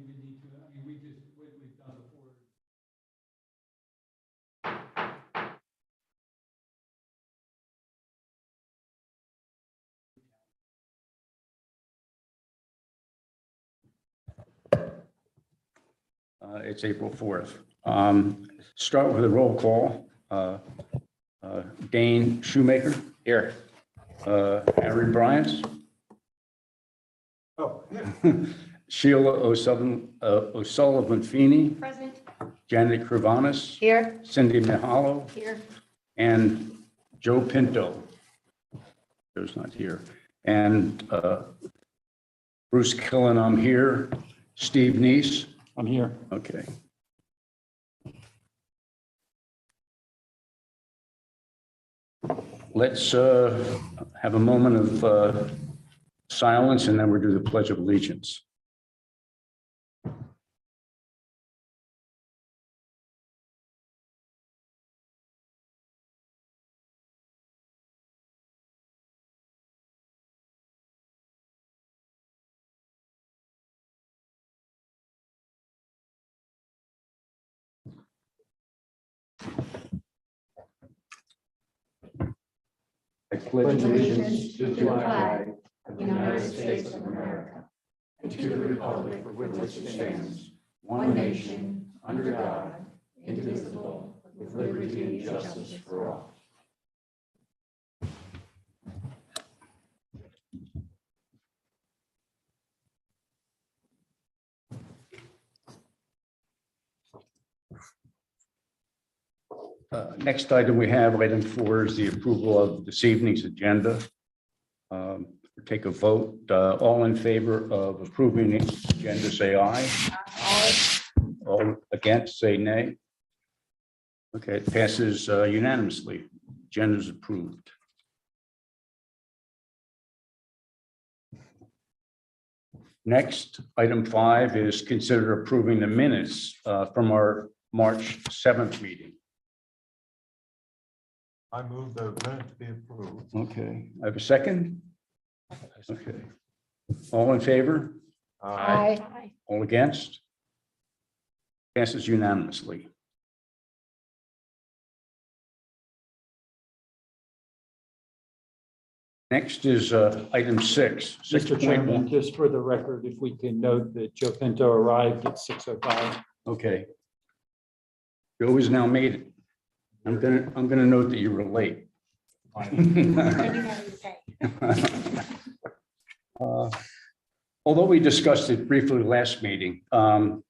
even need to, I mean, we've done before. It's April 4th. Start with a roll call. Dane Shoemaker. Here. Harry Bryant. Oh. Sheila O'Sullivan Feeney. Present. Janet Kravanis. Here. Cindy Mahalo. Here. And Joe Pinto. Joe's not here. And Bruce Killen, I'm here. Steve Neese. I'm here. Okay. Let's have a moment of silence, and then we'll do the Pledge of Allegiance. I pledge allegiance to the flag of the United States of America and to the republic for which it stands, one nation, under God, indivisible, with liberty and justice for all. Next item we have, item 4, is the approval of this evening's agenda. Take a vote. All in favor of approving the agenda, say aye. Aye. All against, say nay. Okay, it passes unanimously. Agenda is approved. Next, item 5 is consider approving the minutes from our March 7th meeting. I move the minutes be approved. Okay, I have a second. Okay. All in favor? Aye. All against? Passes unanimously. Next is item 6. Mr. Chairman, 6.1. just for the record, if we can note that Joe Pinto arrived at 6:05. Okay. Joe has now made it. I'm gonna note that you were late. Although we discussed it briefly last meeting, and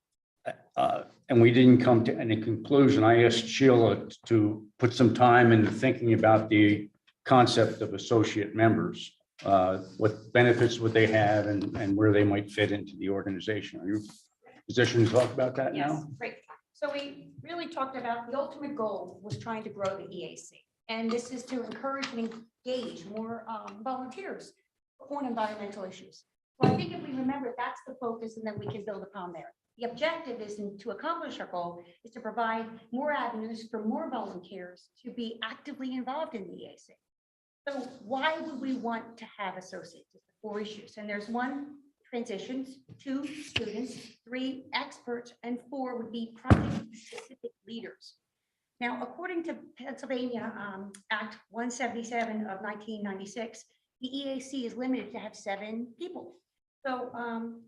we didn't come to any conclusion, I asked Sheila to put some time into thinking about the concept of associate members. What benefits would they have and where they might fit into the organization? Are you in a position to talk about that Yes, now? great. So we really talked about the ultimate goal was trying to grow the EAC. And this is to encourage and engage more volunteers on environmental issues. So I think if we remember, that's the focus, and then we can build upon there. The objective is to accomplish our goal is to provide more avenues for more volunteers to be actively involved in the EAC. So why would we want to have associates? It's the 4 issues. And there's 1, transitions, 2, students, 3, experts, and 4 would be project-specific leaders. Now, according to Pennsylvania Act 177 of 1996, the EAC is limited to have 7 people. So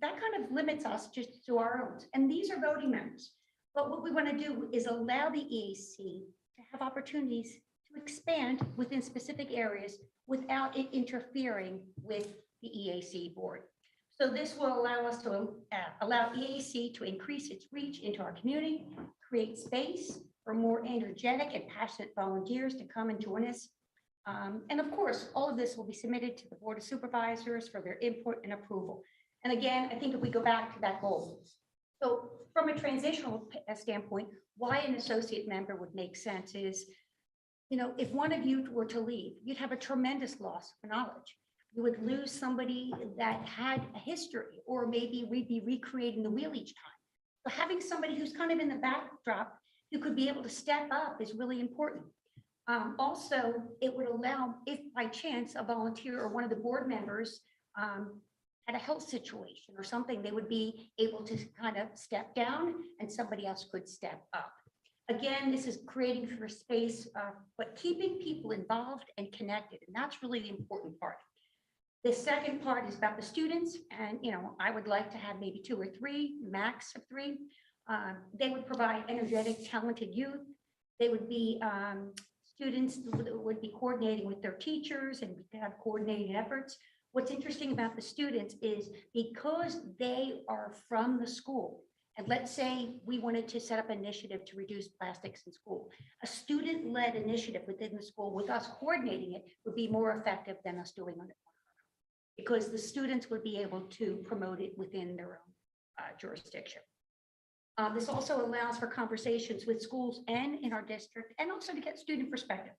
that kind of limits us just to our own. And these are voting members. But what we want to do is allow the EAC to have opportunities to expand within specific areas without it interfering with the EAC board. So this will allow us to allow EAC to increase its reach into our community, create space for more energetic and passionate volunteers to come and join us. And of course, all of this will be submitted to the Board of Supervisors for their input and approval. And again, I think if we go back to that goal. So from a transitional standpoint, why an associate member would make sense is, you know, if one of you were to leave, you'd have a tremendous loss of knowledge. You would lose somebody that had a history, or maybe we'd be recreating the wheel each time. So having somebody who's kind of in the backdrop who could be able to step up is really important. Also, it would allow, if by chance a volunteer or one of the board members had a health situation or something, they would be able to kind of step down and somebody else could step up. Again, this is creating for space, but keeping people involved and connected. And that's really the important part. The second part is about the students. And, I would like to have maybe 2 or 3, max of 3. They would provide energetic, talented youth. They would be students would be coordinating with their teachers and have coordinating efforts. What's interesting about the students is because they are from the school, and let's say we wanted to set up an initiative to reduce plastics in school, a student-led initiative within the school with us coordinating it would be more effective than us doing it, because the students would be able to promote it within their own jurisdiction. This also allows for conversations with schools and in our district, and also to get student perspective.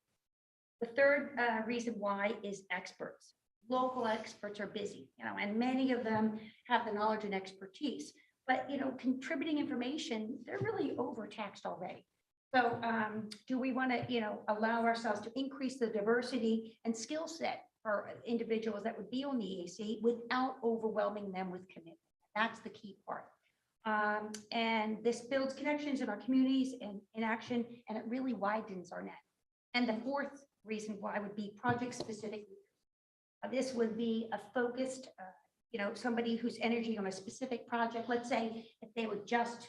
The third reason why is experts. Local experts are busy, and many of them have the knowledge and expertise, but, contributing information, they're really overtaxed already. So do we want to, allow ourselves to increase the diversity and skill set for individuals that would be on the EAC without overwhelming them with commitment? That's the key part. And this builds connections in our communities and in action, and it really widens our net. And the fourth reason why would be project specific. This would be a focused, somebody whose energy on a specific project. Let's say if they would just,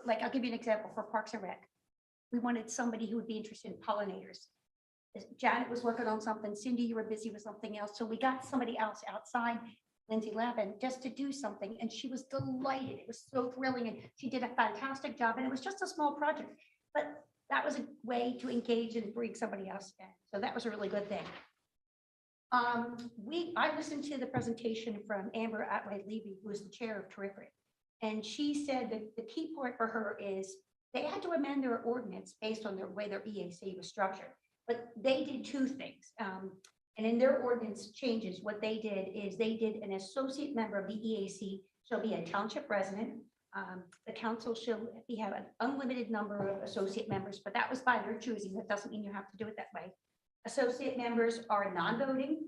like, I'll give you an example for Parks and Rec. We wanted somebody who would be interested in pollinators. Janet was working on something. Cindy, you were busy with something else. So we got somebody else outside, Lindsay Lavin, just to do something. And she was delighted. It was so thrilling. And she did a fantastic job. And it was just a small project, but that was a way to engage and bring somebody else in. So that was a really good thing. I listened to the presentation from Amber Atway-Levy, who is the chair of Terrific. And she said that the key point for her is they had to amend their ordinance based on the way their EAC was structured. But they did 2 things. And in their ordinance changes, what they did is they did an associate member of the EAC shall be a township resident. The council shall have an unlimited number of associate members, but that was by their choosing. That doesn't mean you have to do it that way. Associate members are non-voting.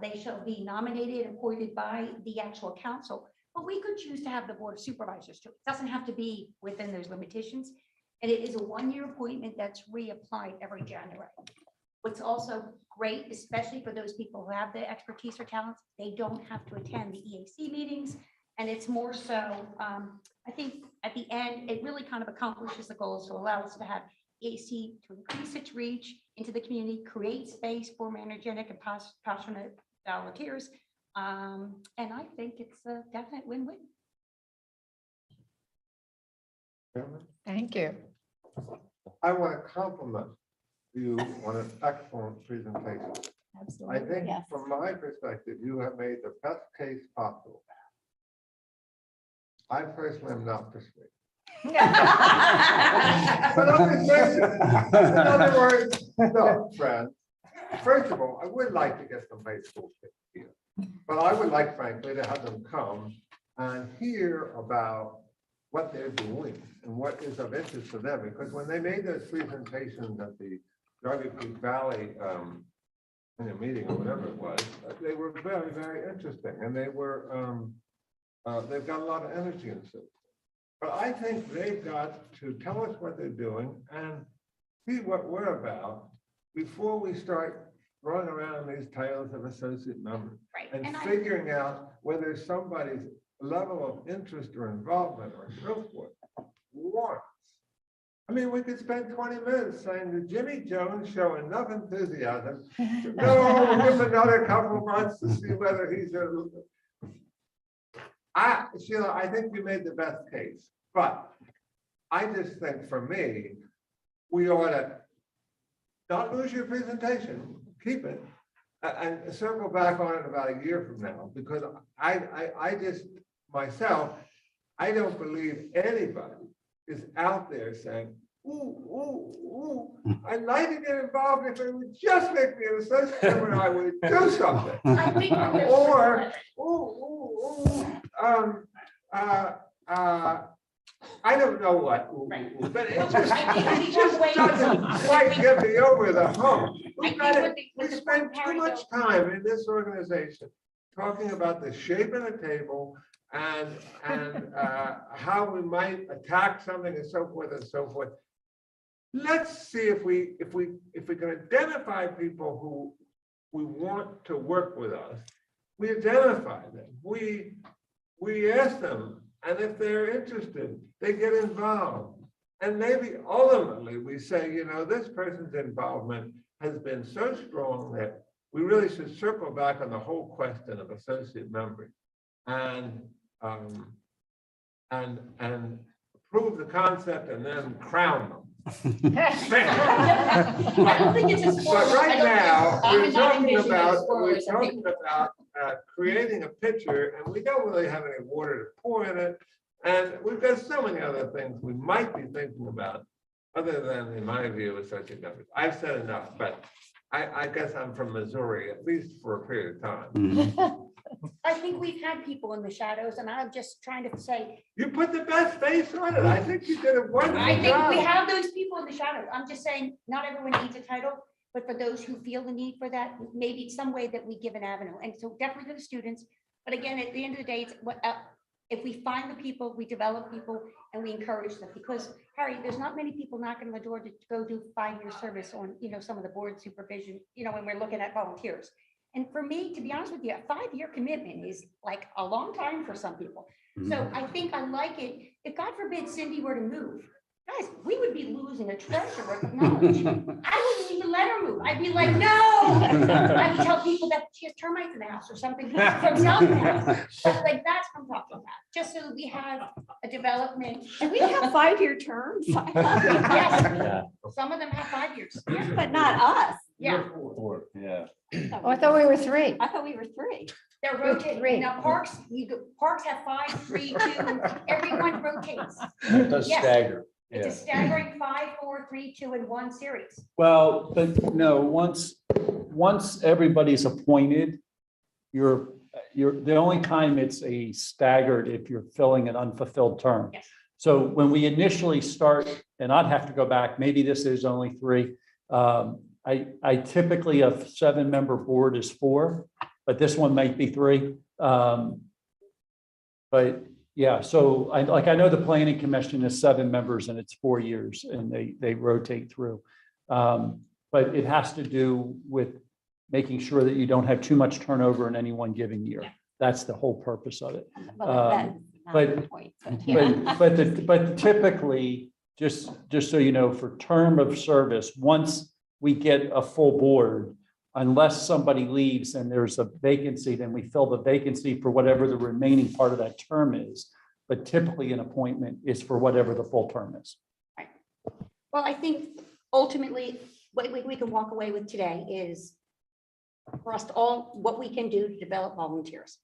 They shall be nominated and appointed by the actual council, but we could choose to have the board of supervisors too. It doesn't have to be within those limitations. And it is a 1-year appointment that's reapplied every January. What's also great, especially for those people who have the expertise or talents, they don't have to attend the EAC meetings. And it's more so, I think at the end, it really kind of accomplishes the goals to allow us to have EAC to increase its reach into the community, create space for energetic and passionate volunteers. And I think it's a definite win-win. Thank you. I want to compliment you on an excellent presentation. I Absolutely. think Yes. from my perspective, you have made the best case possible. I personally am not persuaded. But I'm persuaded. In other words, no, friends. First of all, I would like to get some high school kids here, but I would like, frankly, to have them come and hear about what they're doing and what is of interest to them. Because when they made those presentations at the Rugged Creek Valley in a meeting or whatever it was, they were very, very interesting, and they were they've got a lot of energy in it. But I think they've got to tell us what they're doing and see what we're about before we start throwing around these titles of associate members Right. and figuring out whether somebody's level of interest or involvement or so forth warrants. I mean, we could spend 20 minutes saying, did Jimmy Jones show enough enthusiasm? No, we'll give him another couple months to see whether he's a... Sheila, I think you made the best case, but I just think for me, we ought to not lose your presentation, keep it, and circle back on it about a year from now, because I just, myself, I don't believe anybody is out there saying, I'd like to get involved if it would just make me an associate member, I would do something. I think Or, I don't know what, but it just doesn't quite get me over the hump. We spend too much time in this organization talking about the shape of the table and how we might attack something and so forth and so forth. Let's see if we can identify people who we want to work with us. We identify them. We ask them, and if they're interested, they get involved. And maybe ultimately we say, you know, this person's involvement has been so strong that we really should circle back on the whole question of associate members and prove the concept and then crown them. I don't think it's as far. But right now, we're talking envisioning about, as far as I think. creating a picture, and we don't really have any water to pour in it. And we've got so many other things we might be thinking about, other than, in my view, associate members. I've said enough, but I guess I'm from Missouri, at least for a period of time. I think we've had people in the shadows, and I'm just trying to say, You put the best face on it. I think you did a wonderful I think job. we have those people in the shadows. I'm just saying, not everyone needs a title, but for those who feel the need for that, maybe it's some way that we give an avenue. And so definitely for the students. But again, at the end of the day, it's what, if we find the people, we develop people and we encourage them, because Harry, there's not many people knocking on the door to go do 5-year service on, you know, some of the board supervision, you know, when we're looking at volunteers. And for me, to be honest with you, a 5-year commitment is like a long time for some people. So I think I like it. If God forbid Cindy were to move, guys, we would be losing a treasure of knowledge. I wouldn't even let her move. I'd be like, no. I would tell people that she has termites in the house or something from South House. Like, that's what I'm talking about. Just so that we have a development. And we have 5-year terms. Yes, some of them have 5 years. Yeah, But not us. yeah. Yeah. Oh, I thought we were 3. I thought we were 3. They're rotating. Now parks, parks have 5, 3, 2, and everyone rotates. It does Yes. stagger. It's a staggering 5, 4, 3, 2, and 1 series. Well, but no, once everybody's appointed, you're, the only time it's a staggered if you're filling an unfulfilled term. Yes. So when we initially start, and I'd have to go back, maybe this is only 3. I typically a 7-member board is 4, but this one might be 3. But yeah, so I know the planning commission is 7 members and it's 4 years and they rotate through. But it has to do with making sure that you don't have too much turnover in any one given year. That's the whole purpose of it. Well, that's not but- the point, but yeah. But typically, just so you know, for term of service, once we get a full board, unless somebody leaves and there's a vacancy, then we fill the vacancy for whatever the remaining part of that term is. But typically an appointment is for whatever the full term is. Well, I think ultimately what we can walk away with today is for us to all, what we can do to develop volunteers.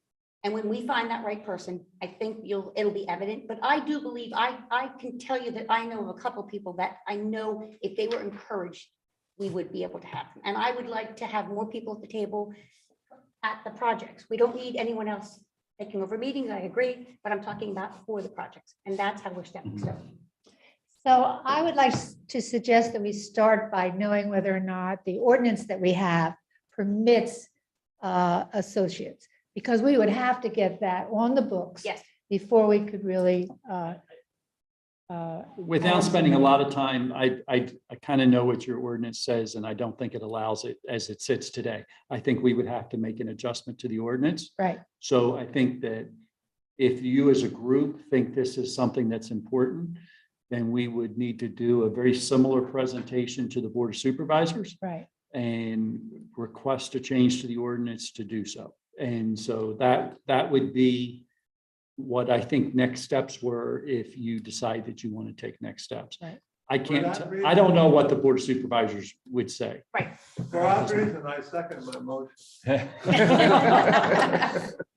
And when we find that right person, I think it'll be evident, but I do believe, I can tell you that I know of a couple people that I know if they were encouraged, we would be able to have them. And I would like to have more people at the table at the projects. We don't need anyone else taking over meetings, I agree, but I'm talking about for the projects. And that's how we're stepping stone. So I would like to suggest that we start by knowing whether or not the ordinance that we have permits associates, because we would have to get that on the books. Yes. Before we could really. Without spending a lot of time, I kind of know what your ordinance says, and I don't think it allows it as it sits today. I think we would have to make an adjustment to the ordinance. Right. So I think that if you as a group think this is something that's important, then we would need to do a very similar presentation to the Board of Supervisors Right. and request a change to the ordinance to do so. And so that would be what I think next steps were if you decide that you want to take next steps. Right. I don't know what the Board of Supervisors would say. For that reason, I second my motion.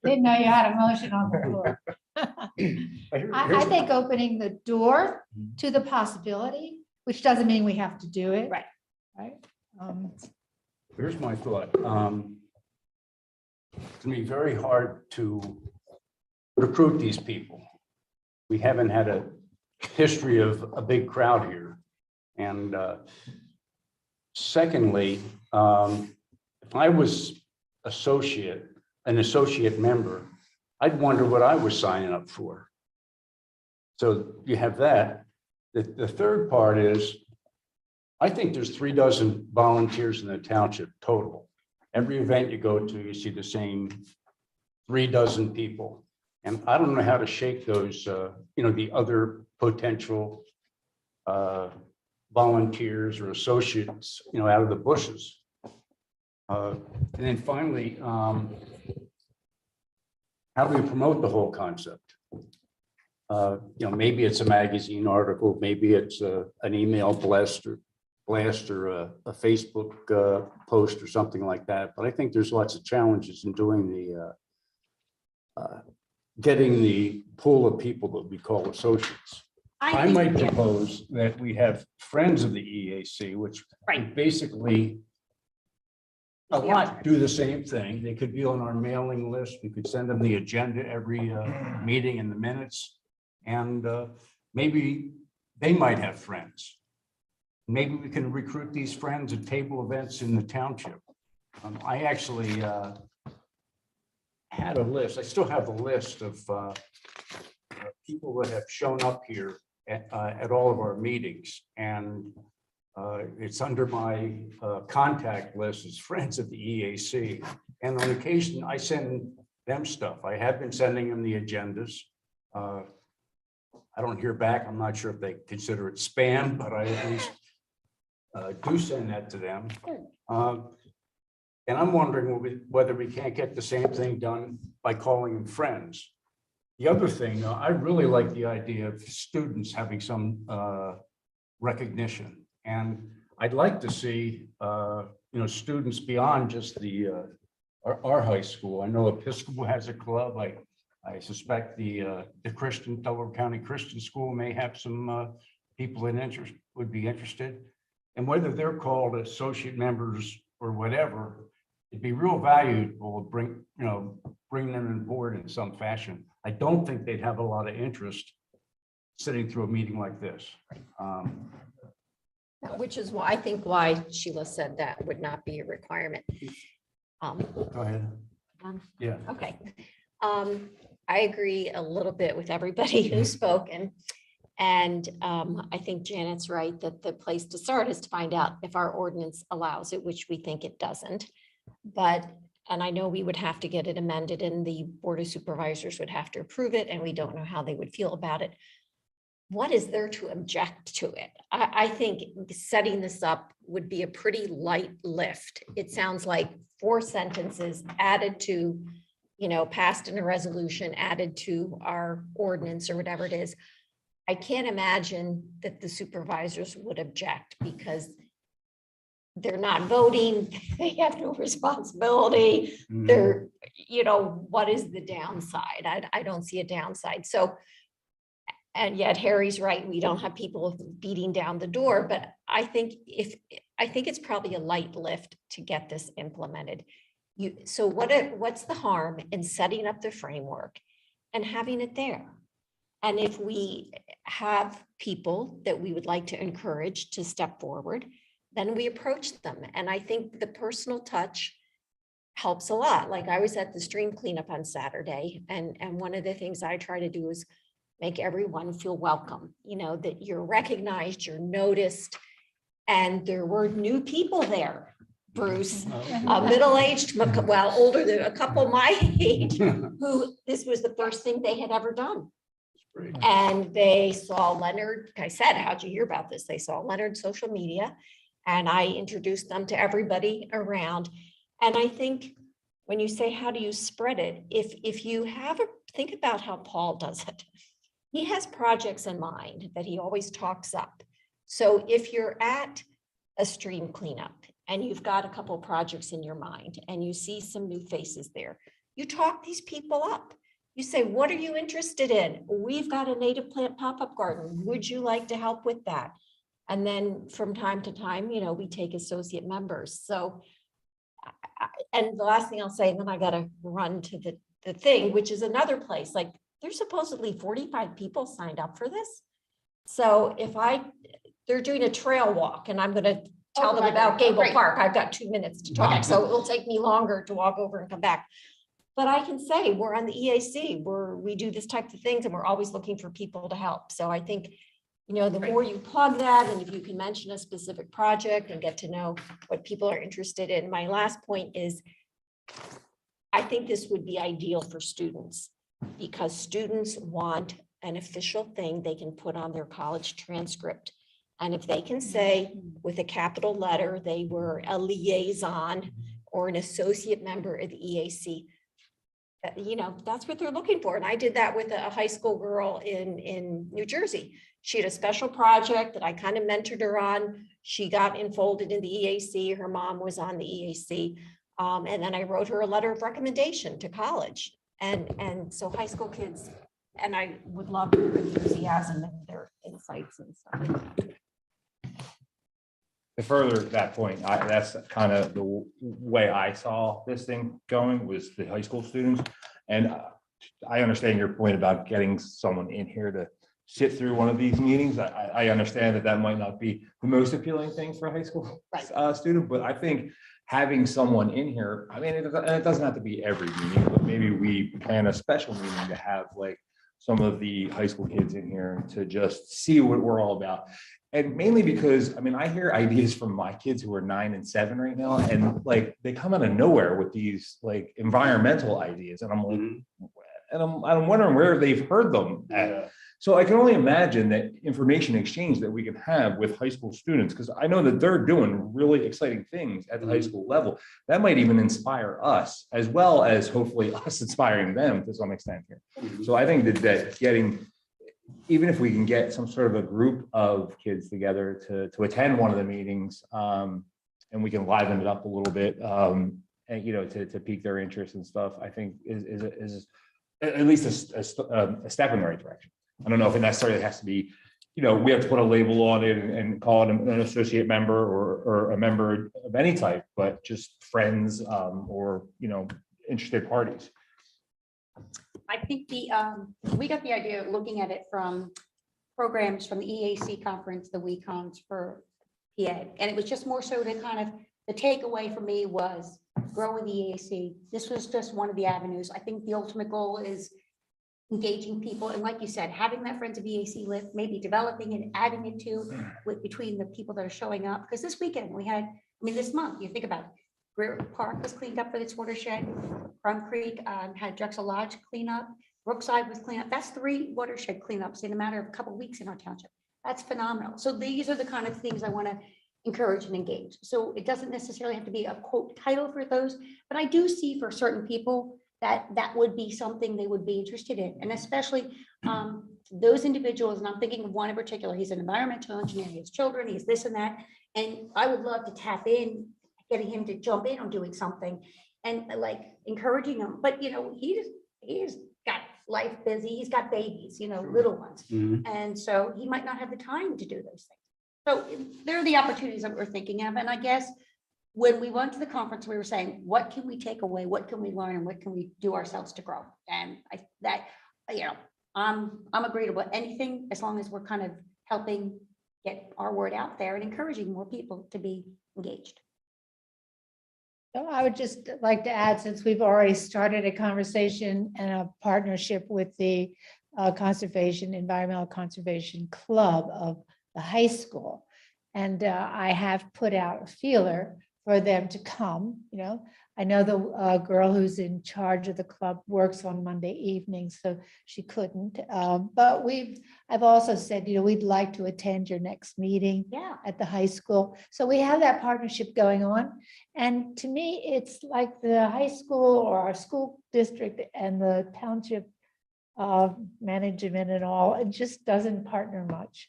Didn't know you had a motion on the floor. I think opening the door to the possibility, which doesn't mean we have to do it. Right. Right. Here's my thought. It's gonna be very hard to recruit these people. We haven't had a history of a big crowd here. And secondly, if I was associate an associate member, I'd wonder what I was signing up for. So you have that. The third part is, I think there's 36 volunteers in the township total. Every event you go to, you see the same 36 people. And I don't know how to shake those, the other potential volunteers or associates, out of the bushes. And then finally, how do we promote the whole concept? Maybe it's a magazine article, maybe it's an email blast or a Facebook post or something like that. But I think there's lots of challenges in doing getting the pool of people that we call associates. I might propose that we have friends of the EAC, which basically a lot do the same thing. They could be on our mailing list. We could send them the agenda every meeting and the minutes. And maybe they might have friends. Maybe we can recruit these friends at table events in the township. I actually had a list. I still have a list of people that have shown up here at all of our meetings. And it's under my contact list as friends of the EAC. And on occasion, I send them stuff. I have been sending them the agendas. I don't hear back. I'm not sure if they consider it spam, but I at least do send that to them. And I'm wondering whether we can't get the same thing done by calling them friends. The other thing, I really like the idea of students having some recognition. And I'd like to see, students beyond just our high school. I know Episcopal has a club. I suspect the Delaware County Christian School may have some people would be interested. And whether they're called associate members or whatever, it'd be real valuable to bring them on board in some fashion. I don't think they'd have a lot of interest sitting through a meeting like this. Which is why I think why Sheila said that would not be a requirement. Go ahead. Yeah. Okay. I agree a little bit with everybody who's spoken. And I think Janet's right that the place to start is to find out if our ordinance allows it, which we think it doesn't. And I know we would have to get it amended and the Board of Supervisors would have to approve it, and we don't know how they would feel about it. What is there to object to it? I think setting this up would be a pretty light lift. It sounds like 4 sentences added to, passed in a resolution, added to our ordinance or whatever it is. I can't imagine that the supervisors would object because they're not voting, they have no responsibility. They're, what is the downside? I don't see a downside. So, and yet Harry's right, we don't have people beating down the door, but I think it's probably a light lift to get this implemented. So what's the harm in setting up the framework and having it there? And if we have people that we would like to encourage to step forward, then we approach them. And I think the personal touch helps a lot. Like I was at the stream cleanup on Saturday, and one of the things I try to do is make everyone feel welcome, that you're recognized, you're noticed, and there were new people there. Bruce, middle-aged, older than a couple my age, who this was the first thing they had ever done. And they saw Leonard. I said, how'd you hear about this? They saw Leonard's social media, and I introduced them to everybody around. And I think when you say, how do you spread it? If you think about how Paul does it, he has projects in mind that he always talks up. So if you're at a stream cleanup and you've got a couple projects in your mind and you see some new faces there, you talk these people up. You say, what are you interested in? We've got a native plant pop-up garden. Would you like to help with that? And then from time to time, we take associate members. So, and the last thing I'll say, and then I got to run to the thing, which is another place, like there's supposedly 45 people signed up for this. So they're doing a trail walk, and I'm going to tell them about Gable Park. I've got 2 minutes to talk, so it will take me longer to walk over and come back. But I can say we're on the EAC, we do this type of things and we're always looking for people to help. So I think, you know, the more you plug that and if you can mention a specific project and get to know what people are interested in. My last point is, I think this would be ideal for students because students want an official thing they can put on their college transcript. And if they can say with a capital letter, they were a liaison or an associate member of the EAC, you know, that's what they're looking for. And I did that with a high school girl in New Jersey. She had a special project that I kind of mentored her on. She got enfolded in the EAC. Her mom was on the EAC. And then I wrote her a letter of recommendation to college. And so high school kids, and I would love their enthusiasm and their insights and stuff like that. To further that point, that's kind of the way I saw this thing going was the high school students. And I understand your point about getting someone in here to sit through one of these meetings. I understand that might not be the most appealing thing for a high school student, but I think having someone in here, I mean, it doesn't have to be every meeting, but maybe we plan a special meeting to have like some of the high school kids in here to just see what we're all about. And mainly because, I mean, I hear ideas from my kids who are 9 and 7 right now, and like they come out of nowhere with these like environmental ideas, and I'm like, and I'm wondering where they've heard them at. So I can only imagine that information exchange that we can have with high school students, because I know that they're doing really exciting things at the high school level. That might even inspire us, as well as hopefully us inspiring them to some extent here. So I think that getting, even if we can get some sort of a group of kids together to attend one of the meetings, and we can liven it up a little bit, and you know, to pique their interest and stuff, I think is at least a step in the right direction. I don't know if it necessarily has to be, you know, we have to put a label on it and call it an associate member or a member of any type, but just friends or, you know, interested parties. I think we got the idea of looking at it from programs from the EAC conference, the WeCons for PA. And it was just more so to kind of, the takeaway for me was growing the EAC. This was just one of the avenues. I think the ultimate goal is engaging people. And like you said, having that Friends of EAC list, maybe developing and adding it to between the people that are showing up. Because this weekend we had, I mean, this month, you think about it, Greer Park was cleaned up for its watershed. Crum Creek had Drexel Lodge clean up. Brookside was cleaned up. That's 3 watershed cleanups in a matter of a couple of weeks in our township. That's phenomenal. So these are the kind of things I want to encourage and engage. So it doesn't necessarily have to be a quote title for those, but I do see for certain people that would be something they would be interested in. And especially those individuals, and I'm thinking of one in particular, he's an environmental engineer, he has children, he's this and that. And I would love to tap in, getting him to jump in on doing something and like encouraging him. But, you know, he's got life busy, he's got babies, you know, little ones. And so he might not have the time to do those things. So there are the opportunities that we're thinking of. And I guess when we went to the conference, we were saying, what can we take away? What can we learn? And what can we do ourselves to grow? And you know, I'm agreeable with anything as long as we're kind of helping get our word out there and encouraging more people to be engaged. So I would just like to add, since we've already started a conversation and a partnership with the Environmental Conservation Club of the high school. And I have put out a feeler for them to come. You know, I know the girl who's in charge of the club works on Monday evenings, so she couldn't. But I've also said, you know, we'd like to attend your next meeting at the high school. So we have that partnership going on. And to me, it's like the high school or our school district and the township management and all, it just doesn't partner much.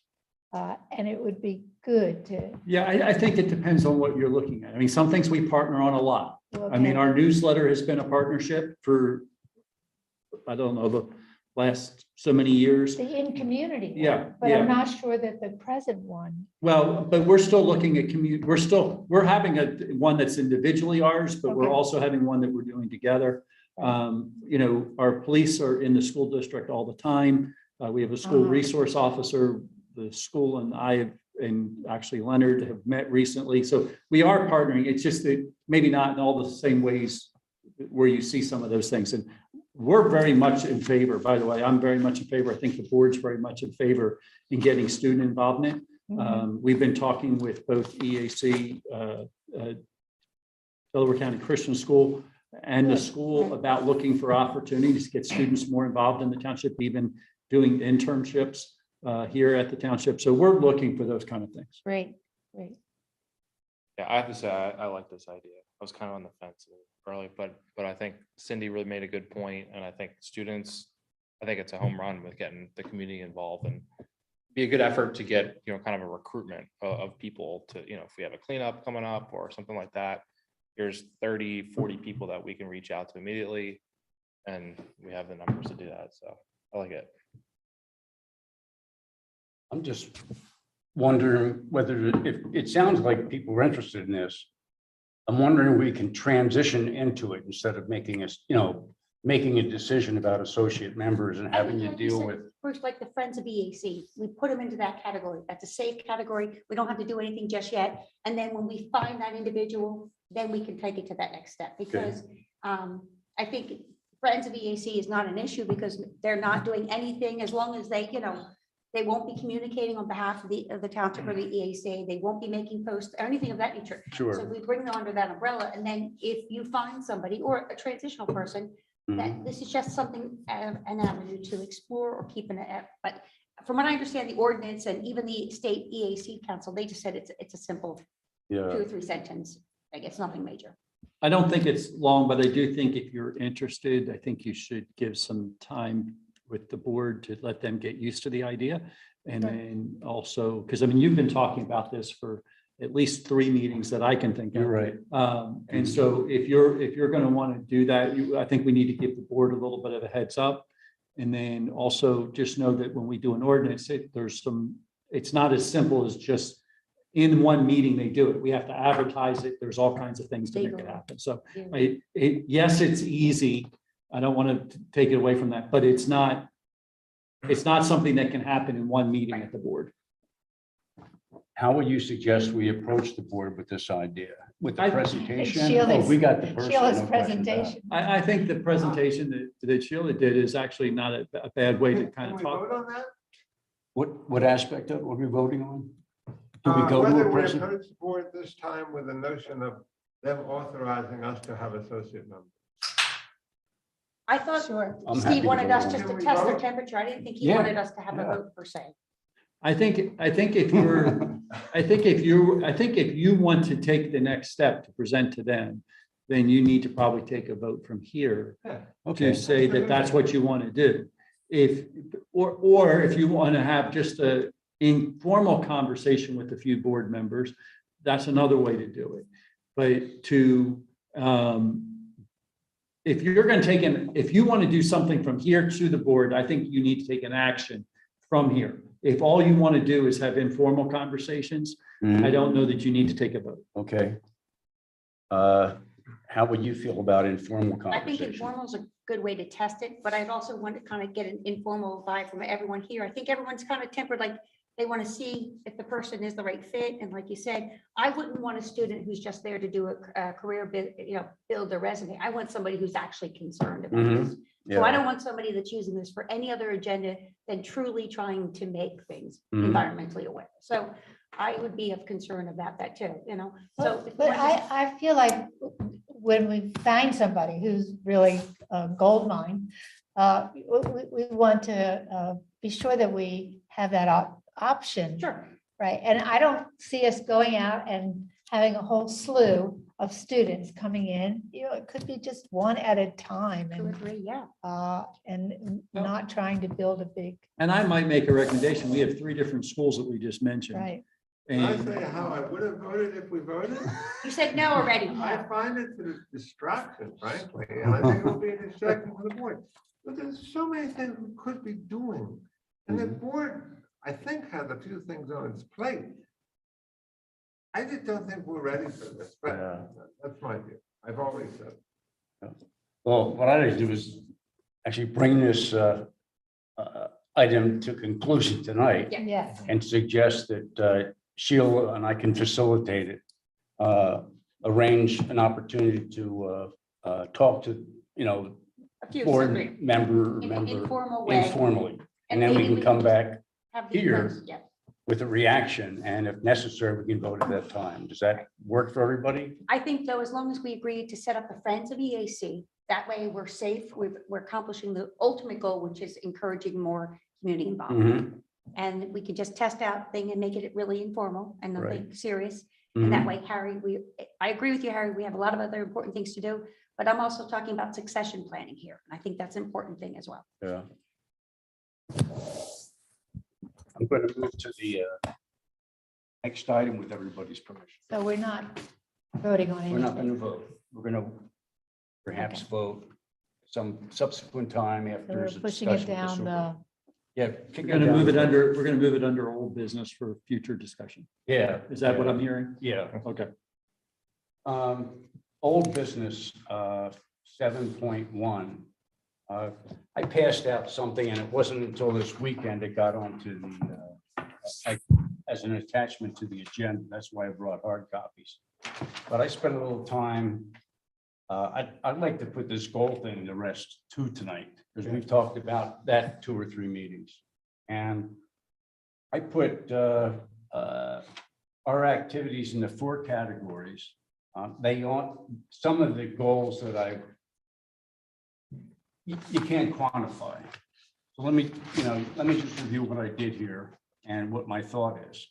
And it would be good to. Yeah, I think it depends on what you're looking at. I mean, some things we partner on a lot. I mean, our newsletter has been a partnership for, I don't know, the last so many years. The in-community. Yeah, But yeah. I'm not sure that the present one. Well, but we're still looking at community. We're having one that's individually ours, but we're Okay. also having one that we're doing together. You know, our police are in the school district all the time. We have a school resource officer. The school and I and actually Leonard have met recently. So we are partnering. It's just that maybe not in all the same ways where you see some of those things. And we're very much in favor, by the way, I'm very much in favor. I think the board's very much in favor in getting student involvement. We've been talking with both EAC, Delaware County Christian School, and the school about looking for opportunities to get students more involved in the township, even doing internships here at the township. So we're looking for those kind of things. Great, great. Yeah, I have to say, I like this idea. I was kind of on the fence early, but I think Cindy really made a good point, and I think students, I think it's a home run with getting the community involved, and be a good effort to get, kind of a recruitment of people to, if we have a cleanup coming up or something like that, here's 30, 40 people that we can reach out to immediately, and we have the numbers to do that. So I like it. I'm just wondering whether, if it sounds like people are interested in this, I'm wondering if we can transition into it instead of making us, making a decision about associate members and having to deal with. First, like the Friends of EAC, we put them into that category. That's a safe category. We don't have to do anything just yet. And then when we find that individual, then we can take it to that next step. Because I think Friends of EAC is not an issue because they're not doing anything as long as they, they won't be communicating on behalf of the township or the EAC. They won't be making posts or anything of that nature. Sure. So we bring them under that umbrella. And then if you find somebody or a transitional person, that this is just something, an avenue to explore or keep in it. But from what I understand, the ordinance and even the state EAC council, they just said it's a simple 2 or 3 sentence. Like it's nothing major. I don't think it's long, but I do think if you're interested, I think you should give some time with the board to let them get used to the idea. And then also, because you've been talking about this for at least 3 meetings that I can think of. You're right. And so if you're going to want to do that, I think we need to give the board a little bit of a heads up. And then also just know that when we do an ordinance, it's not as simple as just in one meeting they do it. We have to advertise it. There's all kinds of things to make it happen. So yes, it's easy. I don't want to take it away from that, but it's not something that can happen in one meeting at the board. How would you suggest we approach the board with this idea? With the presentation? Sheila's- Oh, we got the person. Sheila's no question about it. presentation. I think the presentation that Sheila did is actually not a bad way to kind Can of we talk. vote on that? What aspect of it are we voting on? Do we go to Whether a we person? approach the board this time with the notion of them authorizing us to have associate members. I thought I'm happy Steve to wanted vote us on just it. to Can we test their vote? temperature. I didn't think he Yeah. wanted us to have a Yeah. vote per se. I think if you want to take the next step to present to them, then you need to probably take a vote from here Okay, to say that that's what you want to do. Or if you want to have just a informal conversation with a few board members, that's another way to do it. But if you're going to if you want to do something from here to the board, I think you need to take an action from here. If all you want to do is have informal conversations, I don't know that you need to take a vote. okay. How would you feel about informal I think conversation? informal is a good way to test it, but I'd also want to kind of get an informal vibe from everyone here. I think everyone's kind of tempered, like they want to see if the person is the right fit. And like you said, I wouldn't want a student who's just there to do a career, build their resume. I want somebody who's actually concerned about Mhm. this. So I Yeah, don't want somebody that's using this for any other agenda than truly trying to make things Mhm. environmentally aware. So I would be of concern about that too, So. if But one of the- I feel like when we find somebody who's really a gold mine, we want to be sure that we have that option. Sure. Right, and I don't see us going out and having a whole slew of students coming in. It could be just one at a time 2 or 3, yeah. and not trying to build a big, And I might make a recommendation. We have 3 different schools that we just mentioned. right. Can I And say how I would have voted if we voted? You said no already. I find it a distraction, frankly, and I think it will be a distraction for the board. But there's so many things we could be doing. And the board, I think, has a few things on its plate. I just don't think we're ready for this, but Yeah. that's my view. I've always said. well, what I'd do is actually bring this item to conclusion tonight Yes. and suggest that Sheila and I can facilitate it. Arrange an opportunity to talk to, A few board separate- member, in- member informal way. informally. And then we maybe can come back have these here. ones, yeah. with a reaction, and if necessary, we can vote at that time. Does that work for everybody? I think though, as long as we agree to set up the Friends of EAC, that way we're safe, we're accomplishing the ultimate goal, which is encouraging more community involvement. Mhm, And we could just test out thing and make it really informal and nothing serious. And mhm. that way, Harry, I agree with you, Harry, we have a lot of other important things to do, but I'm also talking about succession planning here. And I think that's an important thing as well. Yeah. I'm going to move to the next item with everybody's permission. So we're not voting on We're not going anything. to vote. We're going to perhaps Okay. vote some subsequent time So after we're there's a pushing it discussion. with the down super- Yeah. We're going to move it under, we're going to move it under old business for future discussion. Yeah. Is that what I'm hearing? Yeah. Okay. Old business, 7.1. I passed out something and it wasn't until this weekend it got onto the, as an attachment to the agenda. That's why I brought hard copies. But I spent a little time. I'd like to put this goal thing to rest too tonight, because we've talked about that 2 or 3 meetings. And I put our activities into 4 categories. They aren't, some of the goals that you can't quantify. So let me just review what I did here and what my thought is.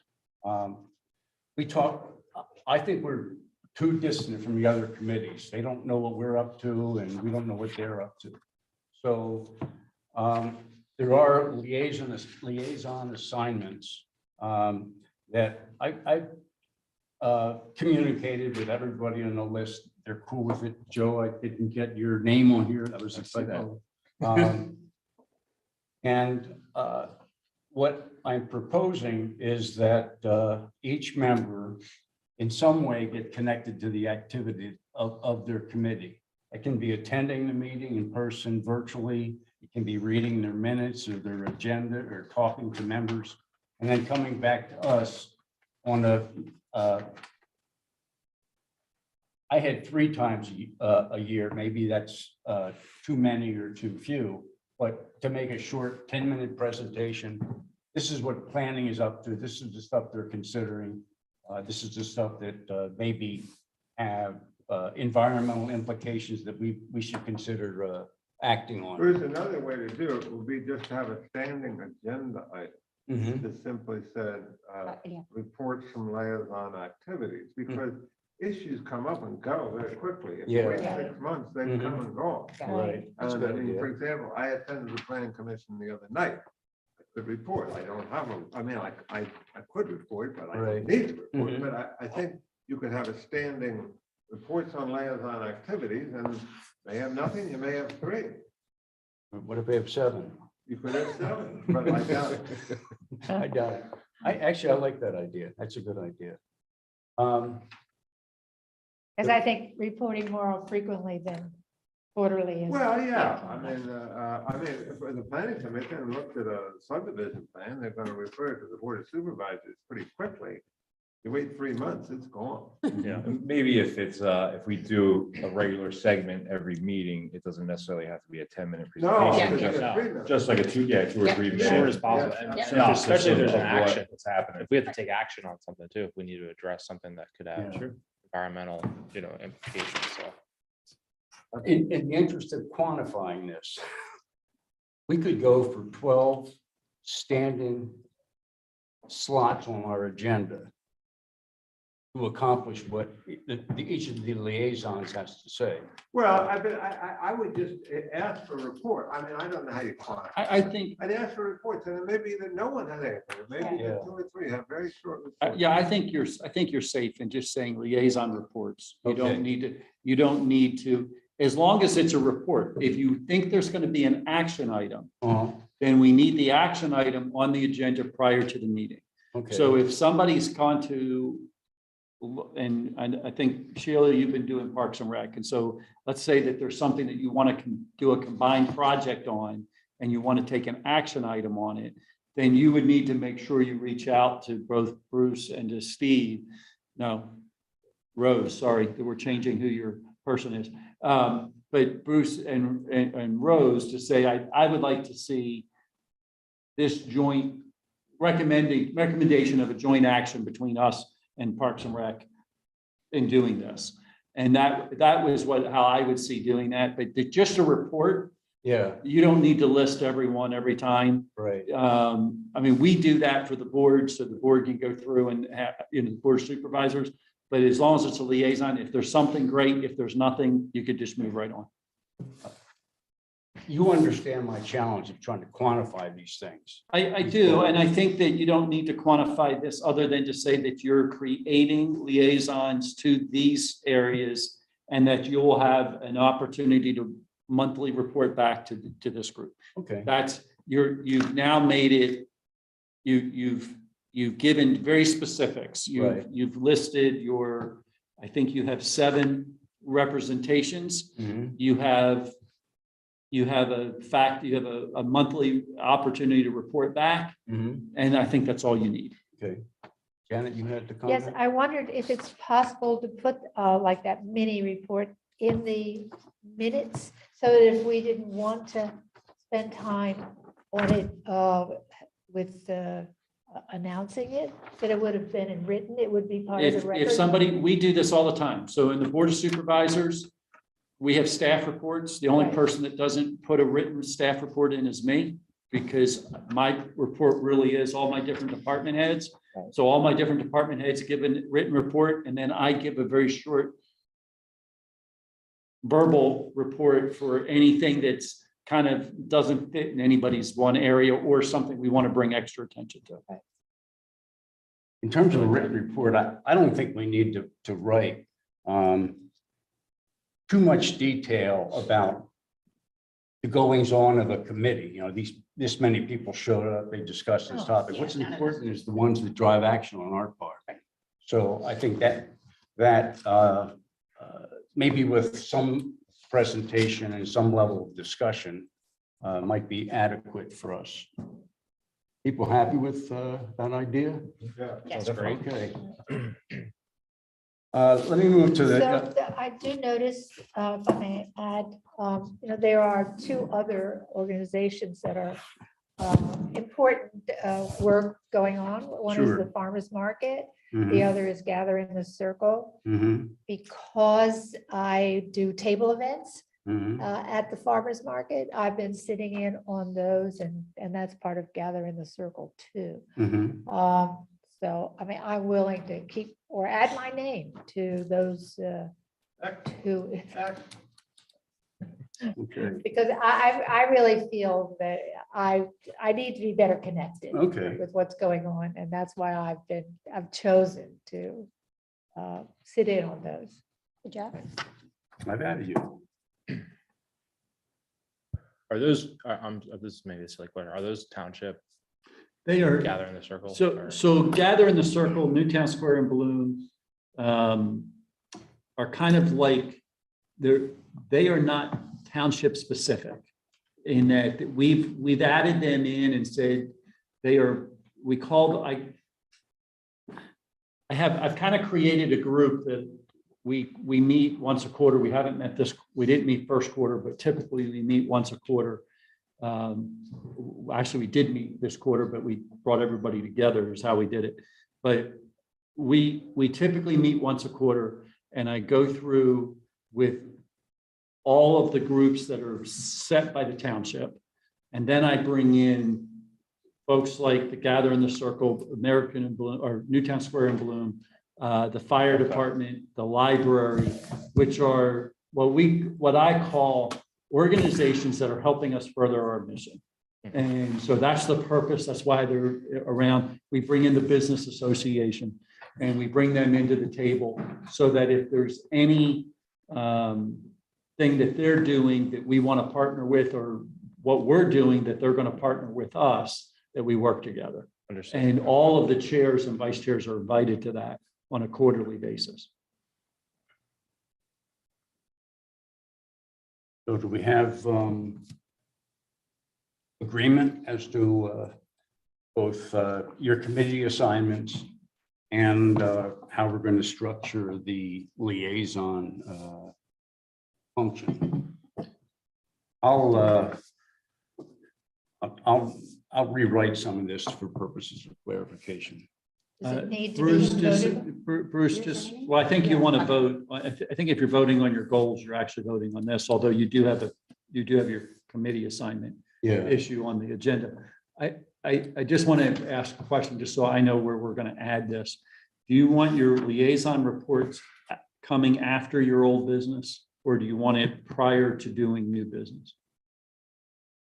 We talked, I think we're too distant from the other committees. They don't know what we're up to and we don't know what they're up to. So there are liaison assignments that I've communicated with everybody on the list. They're cool with it. Joe, I didn't get your name on here. That was a typo. And what I'm proposing is that each member in some way get connected to the activity of their committee. It can be attending the meeting in person, virtually. It can be reading their minutes or their agenda or talking to members, and then coming back to us on I had 3 times a year. Maybe that's too many or too few, but to make a short 10-minute presentation. This is what planning is up to. This is the stuff they're considering. This is the stuff that maybe have environmental implications that we should consider acting on. Bruce, another way to do it would be just to have a standing agenda item Mhm. that simply said, Yeah. reports from liaison activities, because issues come up and go very quickly. If you Yeah. wait 6 months, they come and go. Right. That's a And I good mean, idea. for example, I attended the planning commission the other night. The report, I don't have them. I mean, I could report, but I Right. don't need to report. Mhm. But I think you could have a standing reports on liaison activities, and may have nothing, you may have 3. What if we have 7? You could have 7, but I doubt it. I doubt it. I like that idea. That's a good idea. Because I think reporting more frequently than quarterly is. Well, yeah, I mean, if the planning commission looked at a subdivision plan, they're gonna refer it to the board of supervisors pretty quickly. You wait 3 months, it's gone. Yeah, and maybe if it's, if we do a regular segment every meeting, it doesn't necessarily have to be a 10-minute No, presentation. it's just- 3 minutes. Just like a 2 or Yeah. 3 As minutes. short as possible. Yeah. And Yeah. synopsis Especially if there's an action, What's happening. if we have to take action on something too, if we need to address something that could have Yeah. environmental, implications, so. In the interest of quantifying this, we could go for 12 standing slots on our agenda to accomplish what each of the liaisons has to say. Well, I would just ask for a report. I mean, I don't know how you quantify. I think, I'd ask for reports, and it may be that no one has anything, or maybe Yeah. that 2 or 3 have very short reports. yeah, I think you're safe in just saying liaison reports. You Okay. don't need to, as long as it's a report. If you think there's going to be an action item, then we need the action item on the agenda prior to the meeting. Okay. So if somebody's gone to, and I think Sheila, you've been doing Parks and Rec, and so let's say that there's something that you want to do a combined project on, and you want to take an action item on it, then you would need to make sure you reach out to both Bruce and to Steve. No, Rose, sorry, that we're changing who you're person is. But Bruce and Rose to say, I would like to see this joint recommendation of a joint action between us and Parks and Rec in doing this. And that was how I would see doing that, but just a report, Yeah, you don't need to list everyone every time. right. I mean, we do that for the board, so the board can go through and have, the board of supervisors. But as long as it's a liaison, if there's something great, if there's nothing, you could just move right on. You understand my challenge of trying to quantify these things. I do, and I think that you don't need to quantify this other than to say that you're creating liaisons to these areas and that you'll have an opportunity to monthly report back to this group. Okay. That's, you've now made it, you've given very specifics. Right. You've listed your, I think you have 7 representations. Mhm. You have a monthly opportunity to report back, Mhm. and I think that's all you need. Okay. Janet, you had the Yes, comment? I wondered if it's possible to put like that mini report in the minutes, so that if we didn't want to spend time on it with announcing it, that it would have been in written, it would be part of the If record. somebody, we do this all the time. So in the Board of Supervisors, we have staff reports. The only Right. person that doesn't put a written staff report in is me, because my report really is all my different department heads. Right. So all my different department heads give a written report, and then I give a very short verbal report for anything that's kind of doesn't fit in anybody's one area or something we want to bring extra attention to. In terms of a written report, I don't think we need to write too much detail about the goings on of a committee. You know, this many people showed up, they discussed this topic. What's important is the ones that drive action on our part. So I think that maybe with some presentation and some level of discussion might be adequate for us. People happy with that idea? Yeah. Yes. That's great. Okay. Let me move to the, So I do notice, if I may add, there are 2 other organizations that are important work going on. One is Sure. the farmer's market, the Mhm, other is Gather in the Circle. mhm, Because I do table events mhm. at the farmer's market, I've been sitting in on those, and that's part of Gather in the Circle too. Mhm. So, I mean, I'm willing to keep or add my name to those 2. Okay, Because I really feel that I need to be better connected okay. with what's going on, and that's why I've chosen to sit in on those. Good job. I've added you. Are those, this is maybe a silly question, are those township They are. gather in the circle? So, or- so Gather in the Circle, Newtown Square and Bloom are kind of like, they are not township specific in that we've added them in and said they are, I've kind of created a group that we meet once a quarter. We haven't met we didn't meet first quarter, but typically we meet once a quarter. Actually, we did meet this quarter, but we brought everybody together is how we did it. But we typically meet once a quarter, and I go through with all of the groups that are set by the township. And then I bring in folks like the Gather in the Circle, American and Bloom, or Newtown Square and Bloom, the fire department, the library, which are what I call organizations that are helping us further our mission. And so that's the purpose. That's why they're around. We bring in the business association and we bring them into the table so that if there's any thing that they're doing that we want to partner with, or what we're doing that they're going to partner with us, that we work together. Understood. And all of the chairs and vice chairs are invited to that on a quarterly basis. So do we have agreement as to both your committee assignments and how we're going to structure the liaison function. I'll rewrite some of this for purposes of clarification. Does it need to Bruce, be just, voted on? Bruce, just, well, I think you want to vote, I think if you're voting on your goals, you're actually voting on this, although you do have your committee assignment Yeah. issue on the agenda. I just want to ask a question, just so I know where we're going to add this. Do you want your liaison reports coming after your old business, or do you want it prior to doing new business?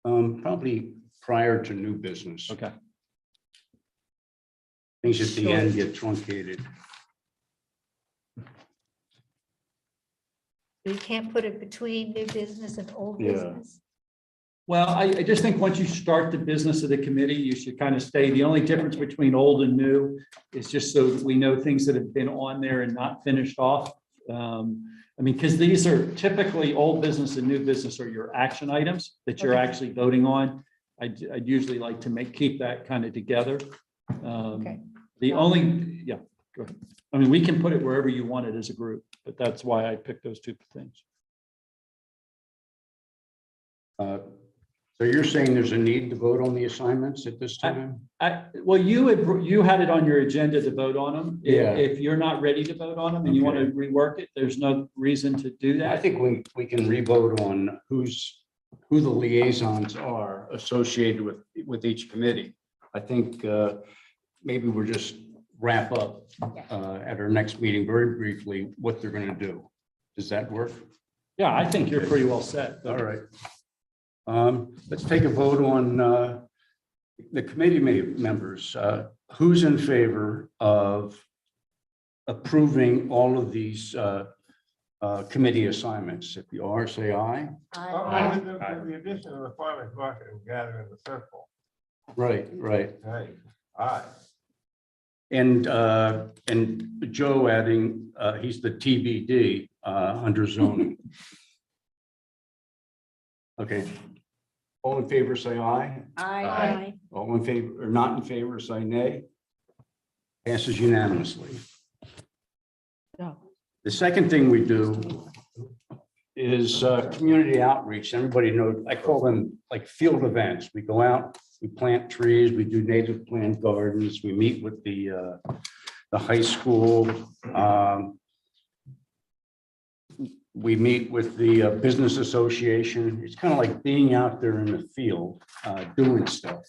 Probably prior to new business. Okay. Things at the end get truncated. You can't put it between new business and old Yeah. business? Well, I just think once you start the business of the committee, you should kind of stay. The only difference between old and new is just so that we know things that have been on there and not finished off. I mean, because these are typically old business and new business are your action items that you're Okay. actually voting on. I'd usually like to keep that kind of together. Okay. The only, yeah, go ahead. I mean, we can put it wherever you want it as a group, but that's why I picked those two things. So you're saying there's a need to vote on the assignments at this time? Well, you had it on your agenda to vote on them. Yeah. If you're not ready to vote on them and you want to rework it, there's no reason to do I that. think we can re-vote on who the liaisons are associated with each committee. I think maybe we'll just wrap up at our next meeting very briefly what they're going to do. Does that work? Yeah, I think you're pretty well set. All right. Let's take a vote on the committee members. Who's in favor of approving all of these committee assignments? If you are, say aye. With the addition of the farmer's market and gathering the circle. Right, right. Hey, aye. And Joe adding, he's the TBD under zoning. Okay. All in favor, say aye. Aye. All in favor, or not in favor, say nay. Passes unanimously. No. The second thing we do is community outreach. Everybody knows, I call them like field events. We go out, we plant trees, we do native plant gardens, we meet with the high school. We meet with the business association. It's kind of like being out there in the field, doing stuff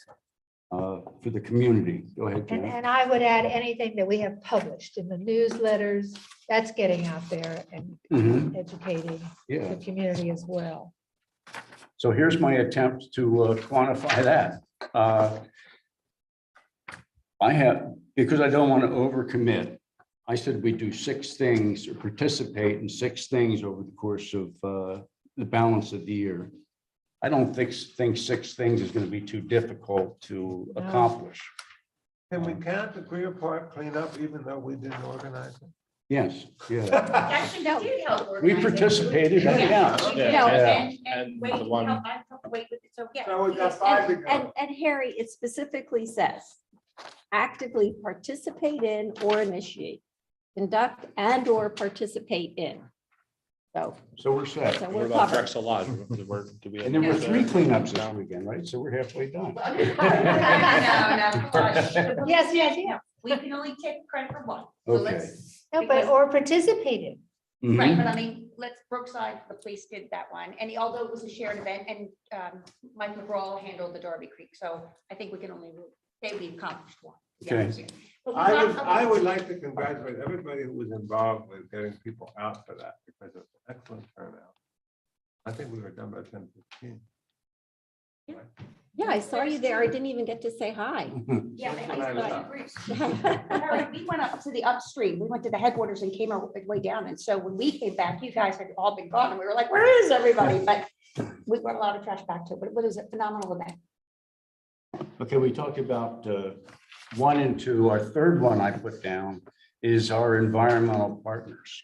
for the community. Go ahead, Jen. And I would add anything that we have published in the newsletters, that's getting out there and Mhm. educating Yeah. the community as well. So here's my attempt to quantify that. I have, because I don't want to overcommit, I said we do 6 things or participate in 6 things over the course of the balance of the year. I don't think 6 things is going to be too difficult to No. accomplish. Can we count the Greer Park cleanup even though we didn't organize it? Yes, yeah. Actually, we did help We organize it. participated, Yeah, yes. we did. No, And and wait, the one- help, I helped wait with it, so yeah. So we got 5 to go. And Harry, it specifically says, actively participate in or initiate, conduct and or participate in. So we're set. So What we're about covered. Drexel Lodge? Do we? And there were 3 cleanups this No. weekend, right? So we're halfway done. No, no. Yes, yes, yeah. We can only take credit for one. So Okay. let's- No, but, or participated. Right, Mhm. but I mean, let's, Brookside, the police did that one, and although it was a shared event, and Mike McGraw handled the Darby Creek, so I think we can only say we accomplished one. Okay. But we I got- would like to congratulate everybody who was involved with getting people out for that because it was an excellent turnout. I think we were done by 10:15. Yeah, I saw you there. I didn't even get to say hi. Yeah, That's and what I I- love. Harry, we went up to the upstream, we went to the headwaters and came our way down, and so when we came back, you guys had all been gone, and we were like, where is everybody? But we brought a lot of trash back too, but it was a phenomenal event. Okay, we talked about 1 and 2. Our third one I put down is our environmental partners.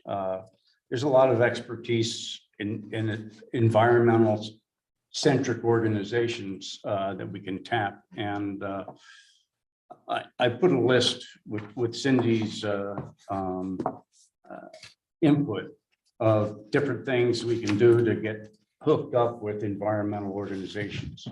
There's a lot of expertise in environmental centric organizations that we can tap. And I put a list with Cindy's input of different things we can do to get hooked up with environmental organizations.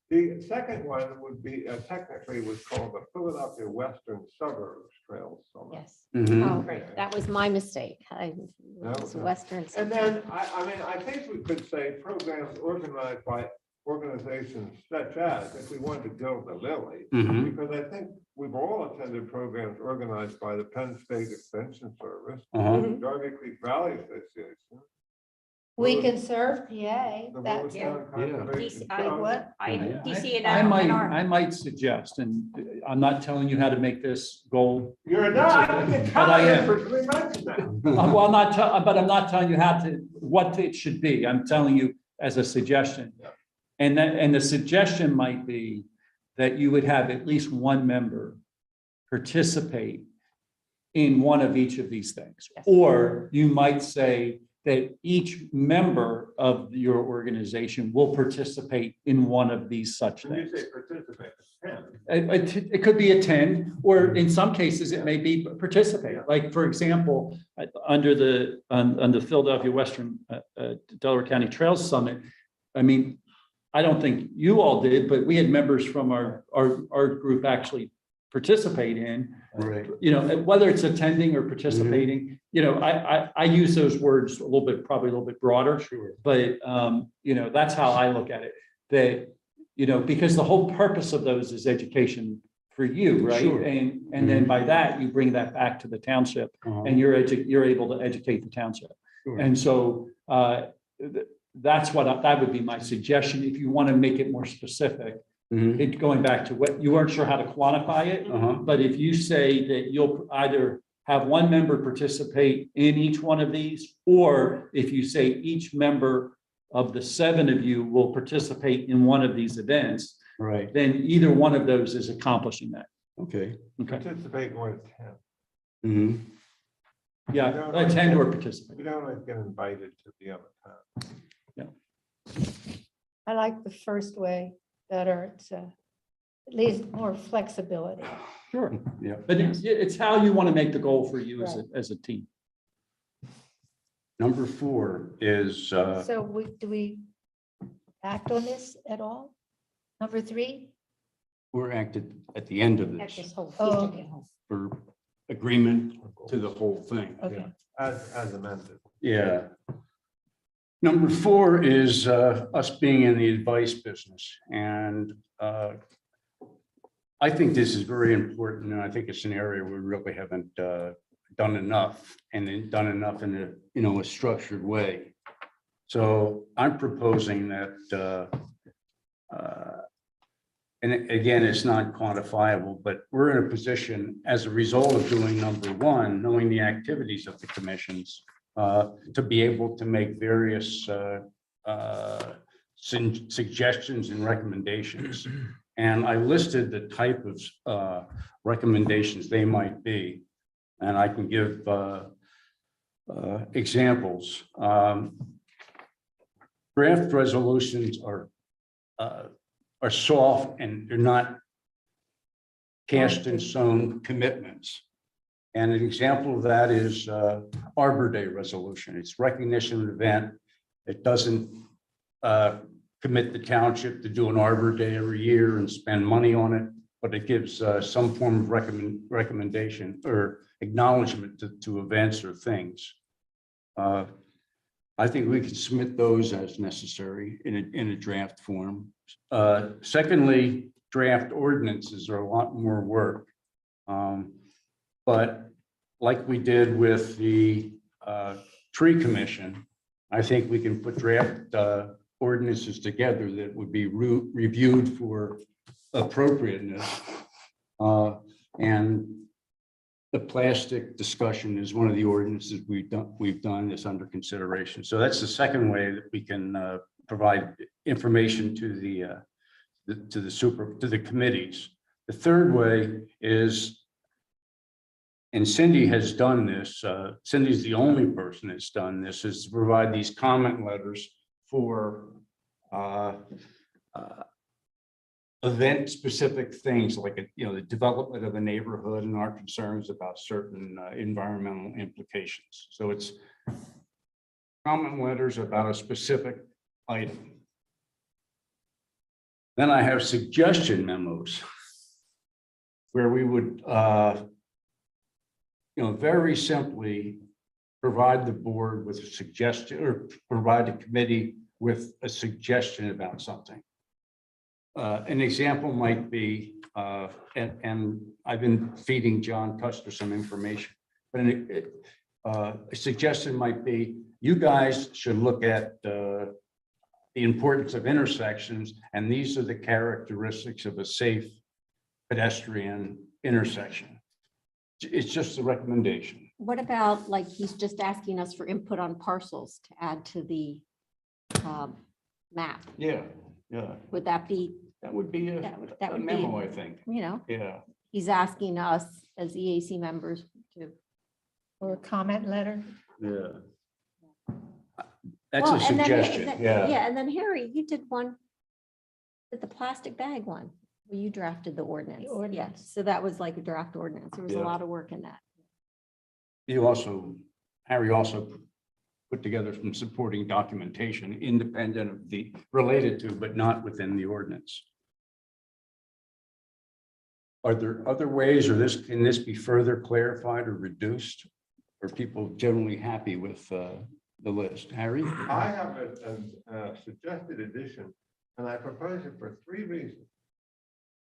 The second one would be technically was called the Philadelphia Western Suburbs Trails Summit. Yes. Mhm. Oh, right. That was my mistake. It was No. Western. And then, I mean, I think we could say programs organized by organizations such as, if we wanted to go the Lily, Mhm. because I think we've all attended programs organized by the Penn State Extension Service, Uh-huh. the Darby Creek Valley Association, We can serve PA. the That's Lewishtown Conservation. I Trust. what? DC and I might suggest, and I'm not telling you how to make this goal. You're not, you can But tell I me am. for 3 months now. Well, I'm not, but I'm not telling you what it should be. I'm telling you as a suggestion. Yeah. And the suggestion might be that you would have at least one member participate in one of each of these things. Yes. Or you might say that each member of your organization will participate in one of these such When you things. say participate, attend. It could be attend, or in some cases, it may be participate. Like, for example, under the Philadelphia Western Delaware County Trails Summit, I mean, I don't think you all did, but we had members from our group actually participate in, Right. you know, whether it's attending or participating, you know, I use those words a little bit, probably a little bit broader. Sure. But, you know, that's how I look at it, that, you know, because the whole purpose of those is education for you, right? Sure. And then by that, you bring that back to the township Uh-huh. and you're able to educate the township. Sure. And so that's that would be my suggestion. If you want to make it more specific, Mhm. going back to what you weren't sure how to quantify it. Uh-huh. But if you say that you'll either have one member participate in each one of these, or if you say each member of the 7 of you will participate in one of these events, Right. then either one of those is accomplishing that. Okay. Okay, Participate or attend. Mhm. yeah, attend or participate. We don't always get invited to the other time. I like the first way better. It's at least more flexibility. Sure. Yeah. But it's how you want to make the goal for you as a team. Number 4 is, So do we act on this at all? Number 3? we're acted at the end of At this this whole. Oh, okay. for agreement to the whole thing. Okay. As amended. Yeah. Number 4 is us being in the advice business. And I think this is very important. And I think it's an area we really haven't done enough and then done enough in a, you know, a structured way. So I'm proposing that, and again, it's not quantifiable, but we're in a position as a result of doing number 1, knowing the activities of the commissions, to be able to make various suggestions and recommendations. And I listed the type of recommendations they might be, and I can give examples. Draft resolutions are soft and they're not cast in stone commitments. And an example of that is Arbor Day resolution. It's recognition of an event. It doesn't commit the township to do an Arbor Day every year and spend money on it, but it gives some form of recommendation or acknowledgement to events or things. I think we can submit those as necessary in a draft form. Secondly, draft ordinances are a lot more work. But like we did with the tree commission, I think we can put draft ordinances together that would be reviewed for appropriateness. And the plastic discussion is one of the ordinances we've done is under consideration. So that's the second way that we can provide information to the committees. The third way is, and Cindy has done this, Cindy's the only person that's done this, is to provide these comment letters for event-specific things like, you know, the development of a neighborhood and our concerns about certain environmental implications. So it's comment letters about a specific item. Then I have suggestion memos where we would, very simply provide the board with a suggestion or provide the committee with a suggestion about something. An example might be, and I've been feeding John Custer some information, but a suggestion might be, you guys should look at the importance of intersections, and these are the characteristics of a safe pedestrian intersection. It's just a recommendation. What about, like, he's just asking us for input on parcels to add to the map? Yeah. Would that be, That would be that a would be, memo, I think. Yeah. he's asking us as EAC members to. Or a comment letter. Yeah. That's Well, a and then- suggestion, yeah. Yeah, and then Harry, you did one, the plastic bag one, where you drafted the ordinance. ordinance. Yes, so that was like a draft ordinance. There was a Yeah. lot of work in that. Harry also put together some supporting documentation independent of related to, but not within the ordinance. Are there other ways, or can this be further clarified or reduced? Are people generally happy with the list? Harry? I have a suggested addition, and I propose it for 3 reasons.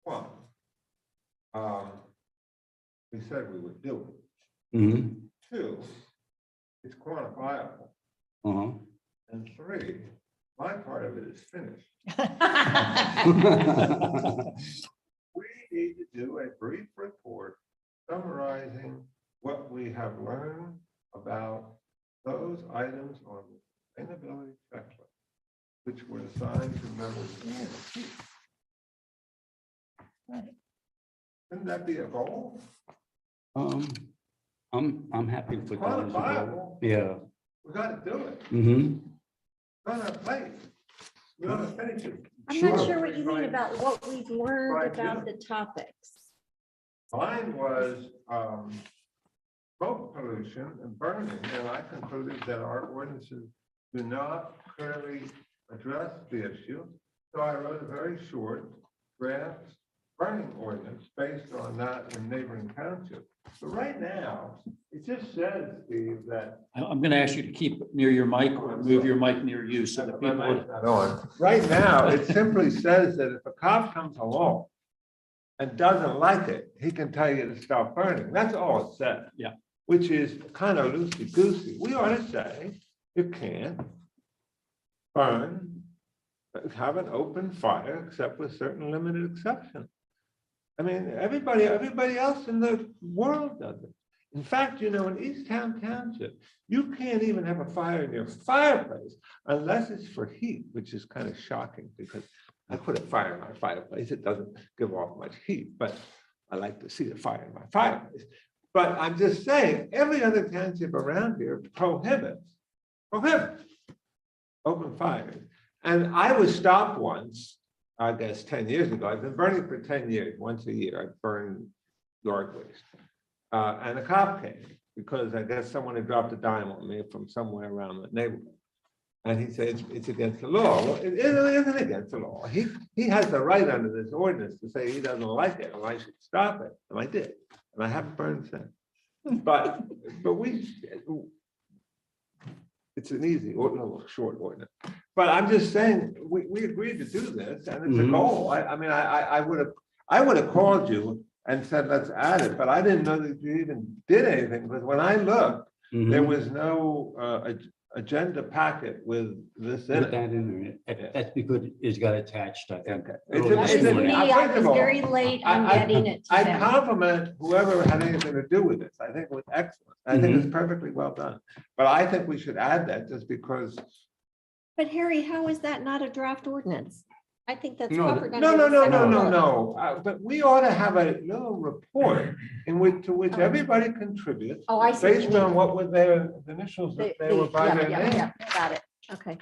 One, we said we would do it. Mm-hmm. 2, it's quantifiable. Uh-huh. And 3, my part of it is finished. We need to do a brief report summarizing what we have learned about those items on the sustainability checklist, which were assigned to members. Shouldn't that be a goal? I'm happy to put that as a goal. Quantifiable. Yeah. We got to do it. Mm-hmm. It's on our plate. We ought to finish it. I'm not Sure. sure what you mean about what we've learned Right, about yeah. the topics. Mine was smoke pollution and burning, and I concluded that our ordinances do not clearly address the issue. So I wrote a very short draft burning ordinance based on that in neighboring townships. But right now, it just says, Steve, that. I'm going to ask you to keep it near your mic or move your mic near you so that people. Right now, it simply says that if a cop comes along and doesn't like it, he can tell you to stop burning. That's all it says. Yeah. Which is kind of loosey-goosey. We ought to say, you can't burn, have an open fire except with certain limited exceptions. I mean, everybody else in the world does it. In fact, in Easttown Township, you can't even have a fire in your fireplace unless it's for heat, which is kind of shocking because I put a fire in my fireplace. It doesn't give off much heat, but I like to see the fire in my fireplace. But I'm just saying, every other township around here prohibits open fires. And I was stopped once, I guess 10 years ago. I've been burning for 10 years. Once a year, I burn yard waste. And a cop came because I guess someone had dropped a dime on me from somewhere around the neighborhood. And he said, it's against the law. Well, it isn't against the law. He has the right under this ordinance to say he doesn't like it and I should stop it. And I did. And I haven't burned since. But it's an easy, short ordinance. But I'm just saying, we agreed to do this and it's a goal. I would have called you and said, let's add it, but I didn't know that you even did anything, because when I looked, there was no agenda packet with this in Put it. that in there. That's because it's got attached, I think. It's early a- That this was it's me. morning. I first of was all, very late on I- getting it to I them. compliment whoever had anything to do with this. I think it was excellent. I think it's perfectly well done. But I think we should add that just because. But Harry, how is that not a draft ordinance? I think that's No, covered. No, under no, the no, no, second no, bullet. no. But we ought to have a little report to which everybody contributes Oh, I see. what you based mean. on what were their initials that they were by their name. Yeah, got it. Okay.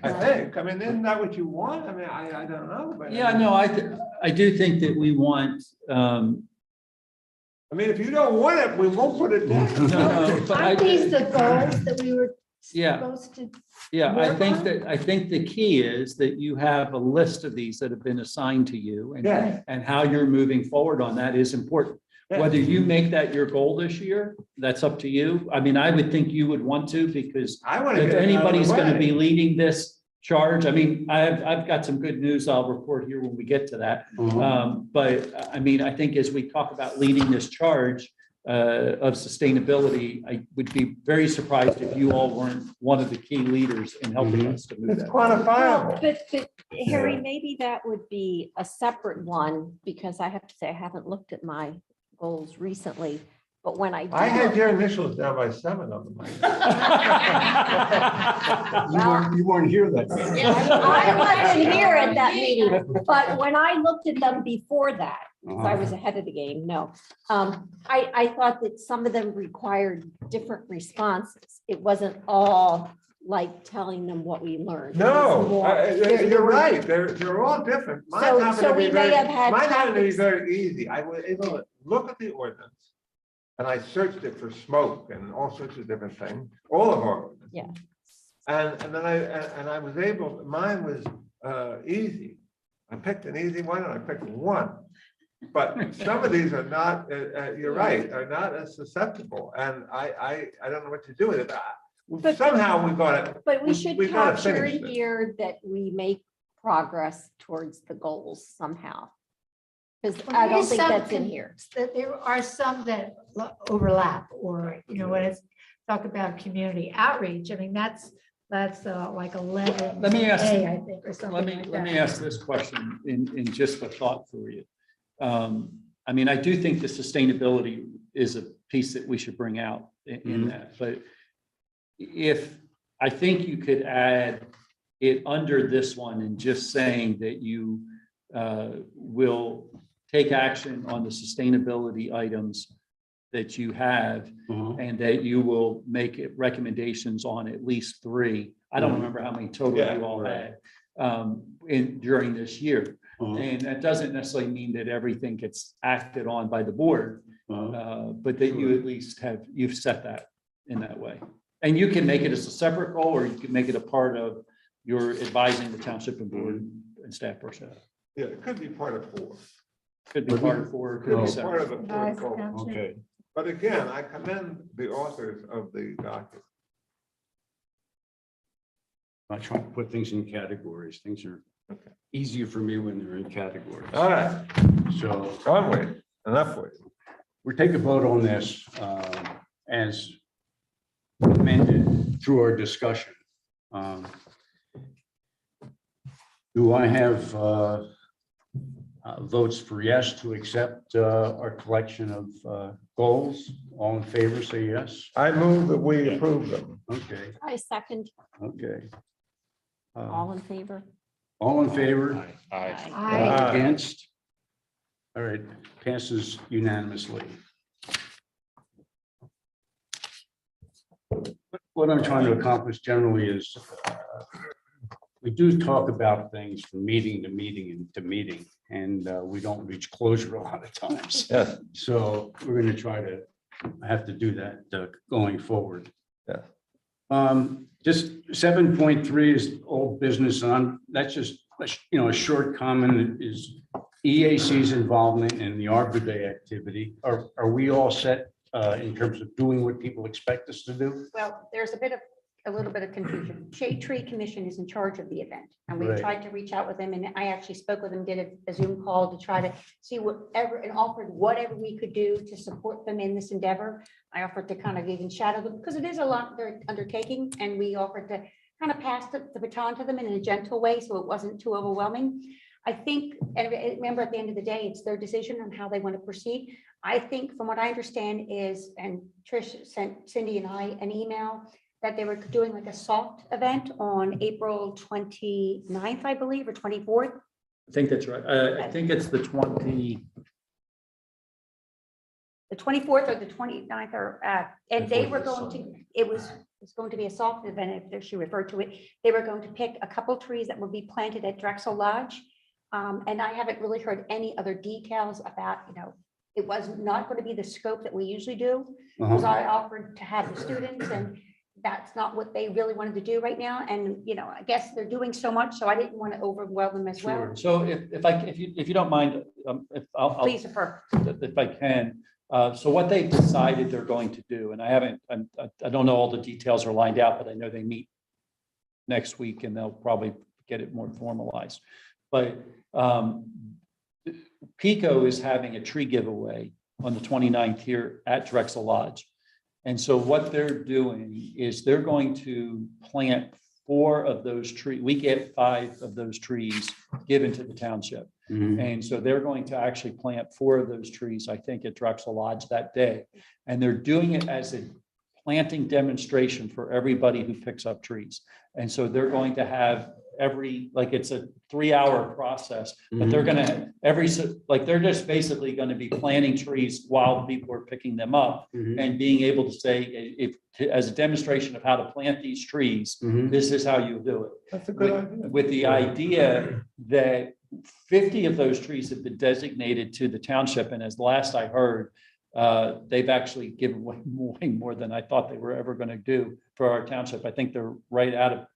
I think. I mean, isn't that what you want? I mean, I don't know. But Yeah, no, I do think that we want, I mean, if you don't want it, we won't put it down. no, but Aren't these the goals that we were Yeah. supposed to? Yeah, work on? I think the key is that you have a list of these that have been assigned to you Yeah. and how you're moving forward on that is important. Yeah. Whether you make that your goal this year, that's up to you. I mean, I would think you would want to, because I want to if get it out of the anybody's going to way. be leading this charge, I mean, I've got some good news I'll report here when we get to that. But I mean, I think as we talk about leading this charge of sustainability, I would be very surprised if you all weren't one of the key leaders in helping us to move It's that. quantifiable. But Harry, maybe that would be a separate one, because I have to say, I haven't looked at my goals recently, but when I. I did had look- your initials down by 7 of them. You weren't here that day. I wasn't here at that meeting, but when I looked at them before that, because I was ahead of the game, no. I thought that some of them required different responses. It wasn't all like telling them what we learned. It was No, more- there you're were- right. They're all different. Mine So- happened so to be we may very- have had Mine happened to be topics- very easy. I was able to look at the ordinance and I searched it for smoke and all sorts of different things, all of our ordinances. Yeah. And then I was able, mine was easy. I picked an easy one and I picked one. But some of these are not, you're right, are not as susceptible. And I don't know what to do with it. But- Somehow we've got to. But we should we've gotta capture finish in this. here that we make progress towards the goals somehow. Because Well, I there don't is think some that's in con- here. That there are some that overlap, or, when it's talk about community outreach, I mean, that's like 11. Let me ask- I think, or something like that. Let me ask this question in just a thought for you. I mean, I do think the sustainability is a piece that we should bring out in that, but I think you could add it under this one and just saying that you will take action on the sustainability items that you have, and that you will make it recommendations on at least 3. I don't remember how many total Yeah, you all right. had during this year. And that doesn't necessarily mean that everything gets acted on by the board, but that you at least you've set that in that way. And you can make it as a separate goal, or you can make it a part of your advising the township and board and staff process. Yeah, it could be part of 4. Could be part of 4, could be Could be part separate. of the Advise the 4 goal. township. Okay. But again, I commend the authors of the document. I try to put things in categories. Things are easier for me when they're in categories. All right, So onward, enough with. we'll take a vote on this as amended through our discussion. Do I have votes for yes to accept our collection of goals? All in favor, say yes. I move that we approve them. Okay, I second, okay. all in favor. All in favor? Aye. I, Against? All right, passes unanimously. What I'm trying to accomplish generally is we do talk about things from meeting to meeting and to meeting, and we don't reach closure a lot of times. Yes. So we're going to try to have to do that going forward. Yeah. Just 7.3 is old business, and that's just, a short comment is EAC's involvement in the Arbor Day activity. Are we all set in terms of doing what people expect us to do? Well, there's a little bit of confusion. Shade Tree Commission is in charge of the event, and we Right. tried to reach out with them, and I actually spoke with them, did a Zoom call to try to see whatever, and offered whatever we could do to support them in this endeavor. I offered to kind of even shadow them, because it is a lot they're undertaking, and we offered to kind of pass the baton to them in a gentle way, so it wasn't too overwhelming. I think, and remember, at the end of the day, it's their decision on how they want to proceed. I think, from what I understand is, and Trish sent Cindy and I an email, that they were doing like a soft event on April 29th, I believe, or 24th. I think that's right. I think it's the 20. The 24th or the 29th, or, and they were going to, it's going to be a soft event, if she referred to it. They were going to pick a couple trees that would be planted at Drexel Lodge. And I haven't really heard any other details about, it was not going to be the scope that we usually do. Because I offered to have the students and that's not what they really wanted to do right now. And, I guess they're doing so much, so I didn't want to overwhelm them as well. Sure. So if you don't mind, if I'll, Please defer. if I can. So what they've decided they're going to do, and I don't know all the details are lined out, but I know they meet next week and they'll probably get it more formalized. But Pico is having a tree giveaway on the 29th here at Drexel Lodge. And so what they're doing is they're going to plant 4 of those trees. We get 5 of those trees given to the township. And so they're going to actually plant 4 of those trees, I think, at Drexel Lodge that day. And they're doing it as a planting demonstration for everybody who picks up trees. And so they're going to have it's a 3-hour process, but they're going to they're just basically going to be planting trees while people are picking them up and being able to say, as a demonstration of how to plant these trees, this is how you do it. That's a good idea. With the idea that 50 of those trees have been designated to the township. And as last I heard, they've actually given way more than I thought they were ever going to do for our township. I think they're right out of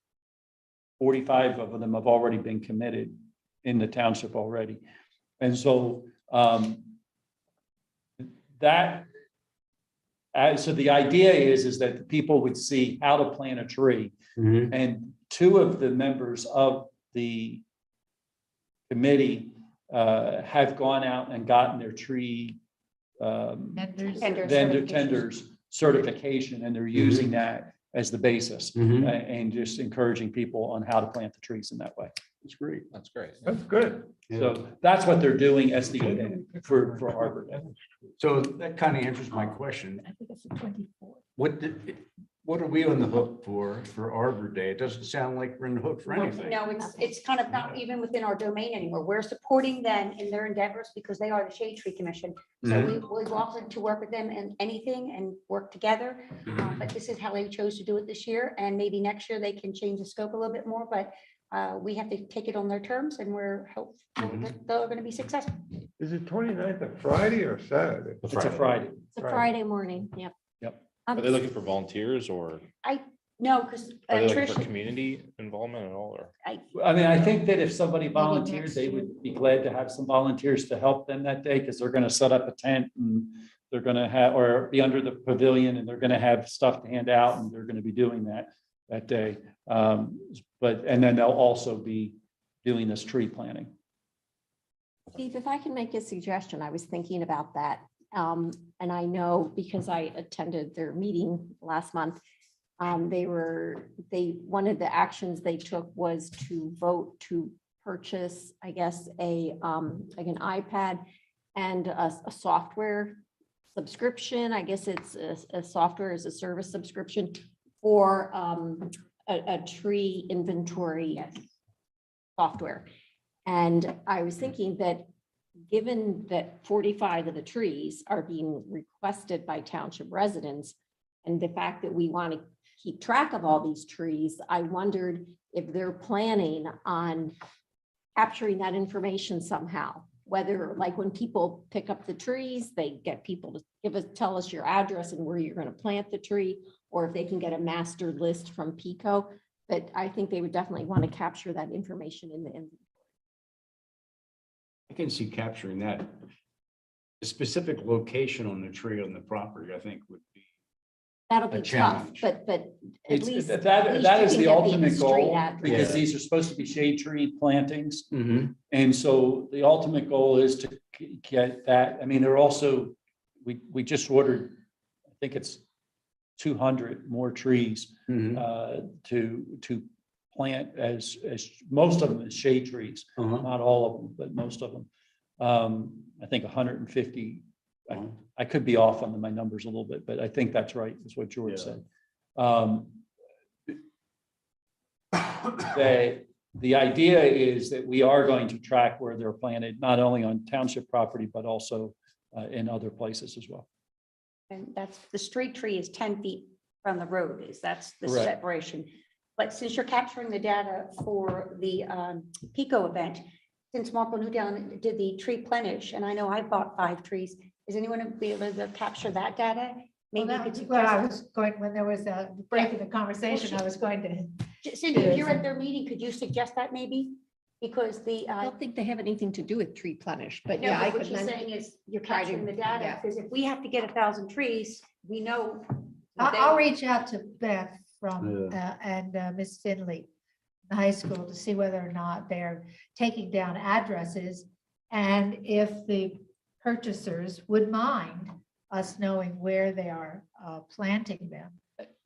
45 of them have already been committed in the township already. And so so the idea is that the people would see how to plant a tree. And 2 of the members of the committee have gone out and gotten their tree tenders certification, and they're using that as the basis and just encouraging people on how to plant the trees in that way. It's great. That's great. That's good. So that's what they're doing as the event for Arbor Day. So that kind of answers my question. I think it's the 24th. What are we on the hook for Arbor Day? It doesn't sound like we're in the hook for anything. No, it's kind of not even within our domain anymore. We're supporting them in their endeavors because they are the Shade Tree Commission. So we've offered to work with them in anything and work together. But this is how they chose to do it this year. And maybe next year they can change the scope a little bit more, but we have to take it on their terms, and we're hopeful that they're going to be successful. Is it 29th a Friday or Saturday? It's a Friday. It's a Friday morning, yep. Yep. Are they looking for volunteers or No, because are they looking for community involvement at all? Or I mean, I think that if somebody volunteers, they would be glad to have some volunteers to help them that day, because they're going to set up a tent and they're going to have, or be under the pavilion, and they're going to have stuff to hand out, and they're going to be doing that day. And then they'll also be doing this tree planting. Steve, if I can make a suggestion, I was thinking about that. And I know because I attended their meeting last month, one of the actions they took was to vote to purchase, I guess, like an iPad and a software subscription. I guess it's a software as a service subscription for a tree inventory software. And I was thinking that given that 45 of the trees are being requested by township residents, and the fact that we want to keep track of all these trees, I wondered if they're planning on capturing that information somehow, whether like when people pick up the trees, they get people to tell us your address and where you're going to plant the tree, or if they can get a master list from Pico. But I think they would definitely want to capture that information in the inventory. I can see capturing that. The specific location on the tree on the property, I think, would be. That'll A be tough, challenge. but at It's, least. that at least that you is can the get ultimate street goal, address. because Yeah. these are supposed to be shade tree plantings. And so the ultimate goal is to get that. I mean, they're also, we just ordered, I think it's 200 more trees to plant as most of them as shade trees, not all of them, but most of them. I think 150. I could be off on my numbers a little bit, but I think that's right, is what George said. The idea is that we are going to track where they're planted, not only on township property, but also in other places as well. And that's, the street tree is 10 feet from the road, that's the Correct. separation. But since you're capturing the data for the Pico event, since Marple Newtown did the tree plenish, and I know I bought 5 trees, is anyone be able to capture that data Well, maybe you that could was what I suggest. was going, when there was a break in the conversation, I was going to. Cindy, if you're at their meeting, could you suggest that maybe? Because the, I don't think they have anything to do with tree plenish, but no, yeah, I but what could. she's saying is you're try to- capturing the data, yeah. because if we have to get 1,000 trees, we know. that I'll they- reach out to Beth from, and Miss Finley, the high school, to see whether or not they're taking down addresses. And if the purchasers would mind us knowing where they are planting them.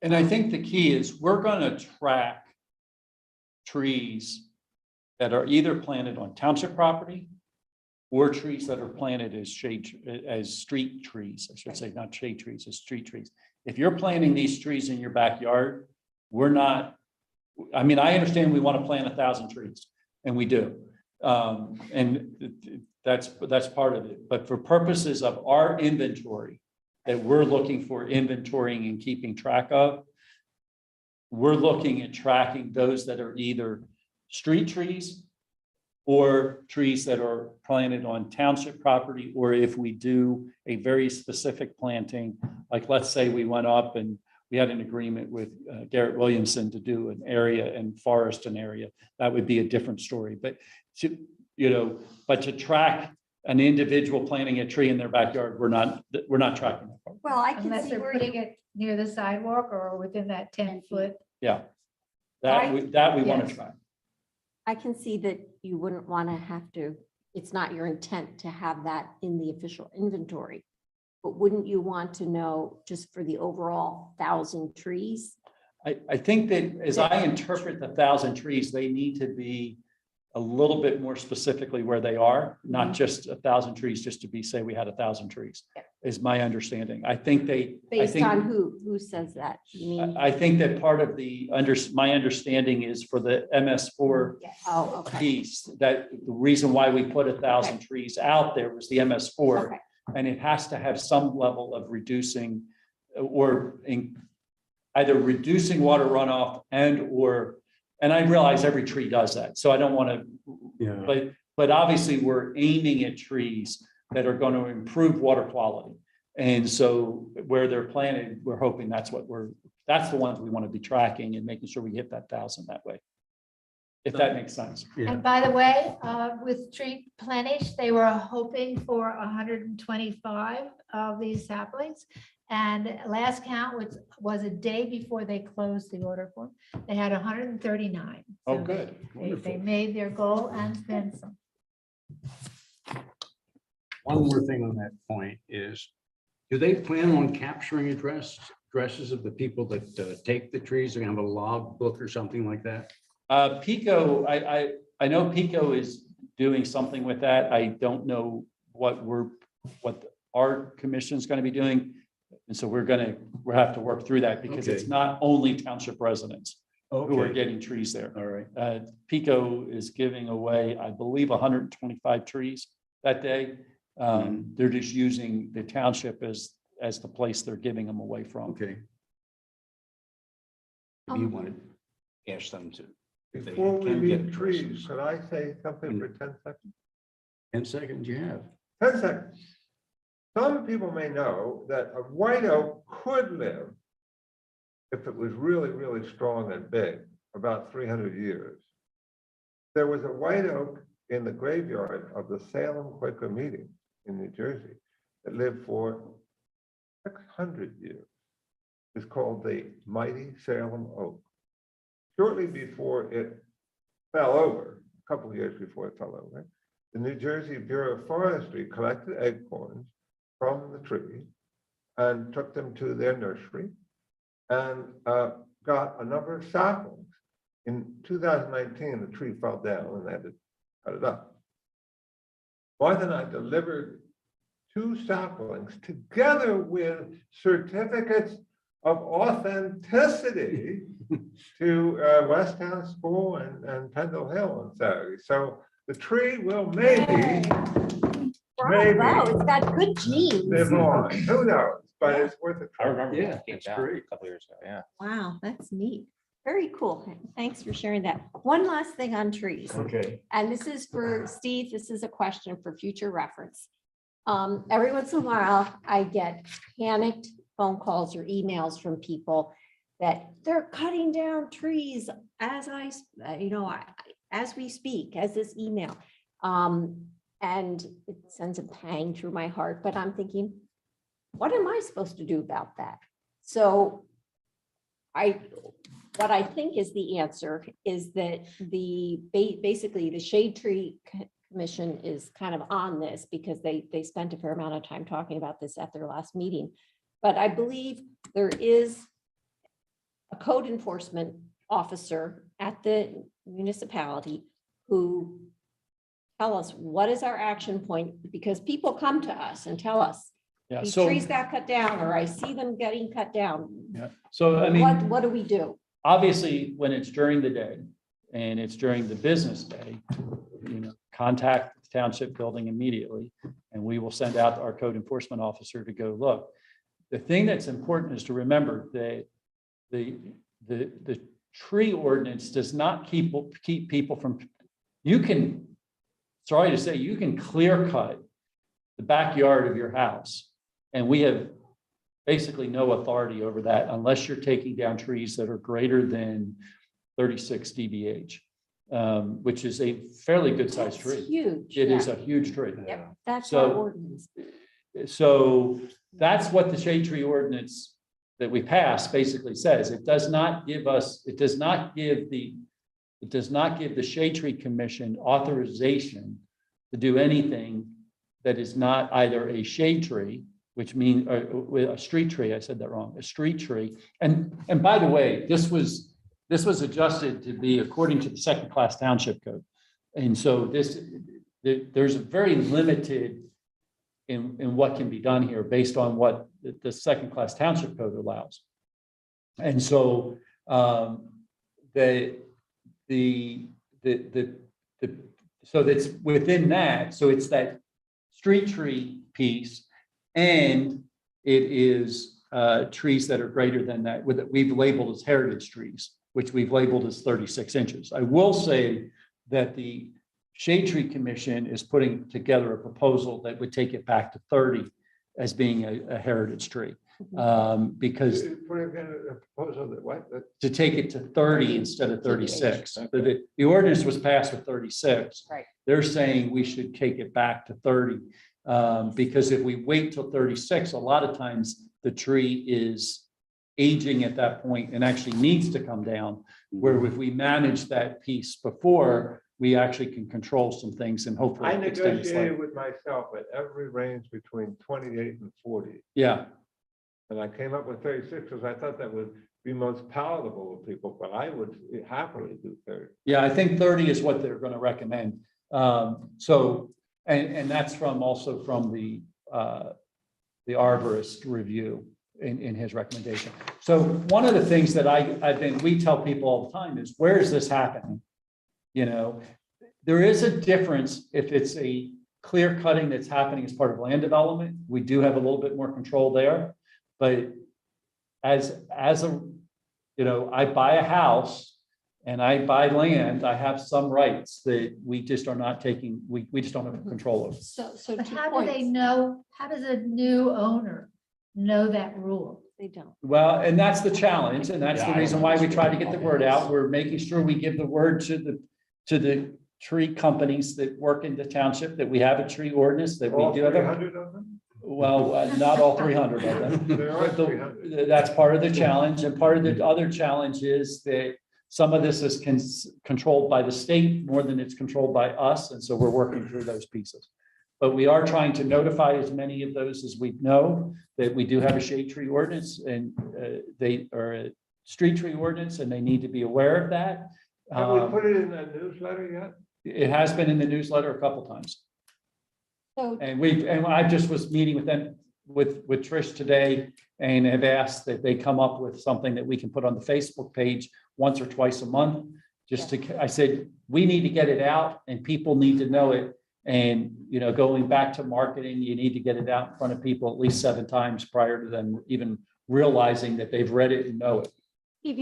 And I think the key is we're gonna track trees that are either planted on township property or trees that are planted as shade, as street trees, I should say, not shade trees, as street trees. If you're planting these trees in your backyard, we're not, I mean, I understand we want to plant 1,000 trees, and we do. And that's part of it. But for purposes of our inventory that we're looking for inventorying and keeping track of, we're looking at tracking those that are either street trees or trees that are planted on township property, or if we do a very specific planting, like let's say we went up and we had an agreement with Garrett Williamson to do an area and forest an area, that would be a different story. But to, but to track an individual planting a tree in their backyard, we're not tracking that part. Well, I can Unless see they're where putting you, it near the sidewalk or within that 10-foot. Yeah. That we want Yes. to track. I can see that you wouldn't want to have to, it's not your intent to have that in the official inventory. But wouldn't you want to know just for the overall 1,000 trees? I think that as I interpret the 1,000 trees, they need to be a little bit more specifically where they are, not just 1,000 trees, just to be, say we had 1,000 trees, is my understanding. I think I Based think- on who says that? You mean, I think that part of the my understanding is for the MS4 oh, okay. piece, that the reason why we put 1,000 trees out there was the MS4. Okay. And it has to have some level of reducing or either reducing water runoff and I realize every tree does that. So I don't want to, but obviously we're aiming at trees that are going to improve water quality. And so where they're planted, we're hoping that's the ones we want to be tracking and making sure we hit that 1,000 that way. If that makes sense. And by the way, with tree plenish, they were hoping for 125 of these saplings. And last count was a day before they closed the order form. They had 139. Oh, So good. They made their goal and then some. One more thing on that point is, do they plan on capturing addresses of the people that take the trees? They're gonna have a log book or something like that? Pico, I know Pico is doing something with that. I don't know what our commission is going to be doing. And so we'll have to work through that because it's Okay. not only township residents who are Okay, getting trees there. all right. Pico is giving away, I believe, 125 trees that day. They're just using the township as the place they're giving them away from. Okay. You wanted to ask them to. If they Before we can get leave trees, addresses. could I say something for 10 seconds? 10 seconds you have. 10 seconds. Some people may know that a white oak could live, if it was really, really strong and big, about 300 years. There was a white oak in the graveyard of the Salem Quaker meeting in New Jersey that lived for 600 years. It's called the mighty Salem oak. Shortly before it fell over, a couple of years before it fell over, the New Jersey Bureau of Forestry collected acorns from the tree and took them to their nursery and got a number of saplings. In 2019, the tree fell down and they had to cut it up. Martha and I delivered 2 saplings together with certificates of authenticity to Westtown School and Pendle Hill on Saturday. So the tree will maybe Bravo, it's got good genes. live on. Who knows? But it's worth a I try. remember. Yeah, when it came that's down great. A couple years ago, yeah. Wow, that's neat. Very cool. Thanks for sharing that. One last thing on trees. Okay. And this is for Steve. This is a question for future reference. Every once in a while, I get panicked phone phone calls or emails from people that they're cutting down trees as as we speak, as this email. And it sends a pang through my heart, but I'm thinking, what am I supposed to do about that? So what I think is the answer is that basically the Shade Tree Commission is kind of on this because they spent a fair amount of time talking about this at their last meeting. But I believe there is a code enforcement officer at the municipality who tell us what is our action point, because people come to us and tell us Yeah, these so, trees got cut down, or I see them getting cut down. yeah, so I mean, What do we do? obviously, when it's during the day and it's during the business day, contact the township building immediately, and we will send out our code enforcement officer to go look. The thing that's important is to remember that the tree ordinance does not keep people from, you can clear cut the backyard of your house. And we have basically no authority over that unless you're taking down trees that are greater than 36 dBH, which is a fairly good sized That's tree. huge. It is yeah. a huge tree. Yep, that's So- our ordinance. So that's what the shade tree ordinance that we passed basically says. It does not give the Shade Tree Commission authorization to do anything that is not either a shade tree, which means a street tree. I said that wrong, a street tree. And by the way, this was adjusted to be according to the second class township code. And so there's a very limited in what can be done here based on what the second class township code allows. And so so that's within that. So it's that street tree piece, and it is trees that are greater than that, we've labeled as heritage trees, which we've labeled as 36 inches. I will say that the Shade Tree Commission is putting together a proposal that would take it back to 30 as being a heritage tree. Because Put in a proposal that what? That- to take it to 30 instead of 36. The ordinance was passed with 36. Right. They're saying we should take it back to 30. Because if we wait till 36, a lot of times the tree is aging at that point and actually needs to come down. Where if we manage that piece before, we actually can control some things and hopefully I extend its life. negotiated with myself at every range between 28 and 40. Yeah, And I came up with 36 because I thought that would be most palatable to people, but I would happily do 30. yeah, I think 30 is what they're going to recommend. So, and that's also from the arborist review in his recommendation. So one of the things that we tell people all the time is, where is this happening? There is a difference if it's a clear cutting that's happening as part of land development. We do have a little bit more control there, but as I buy a house and I buy land, I have some rights that we just are not taking, we just don't have control over. So But 2 how do points. they know, how does a new owner know that rule? They don't. Well, and that's the challenge, and that's the Yeah, I reason don't why we know. try to get the word out. We're making sure we give the word to the tree companies that work in the township, that we have a tree ordinance, that we All do have a, 300 of them? well, not all 300 of them. There are But the- 300. That's part of the challenge, and part of the other challenge is that some of this is controlled by the state more than it's controlled by us, and so we're working through those pieces. But we are trying to notify as many of those as we know that we do have a shade tree ordinance, and they are a street tree ordinance, and they need to be aware of that. Have we put it in the newsletter yet? It has been in the newsletter a couple times. So And I just was meeting with them, with Trish today, and have asked that they come up with something that we can put on the Facebook page once or twice a month. I said, we need to get it out and people need to know it. And, going back to marketing, you need to get it out in front of people at least 7 times prior to them even realizing that they've read it and know it. Steve,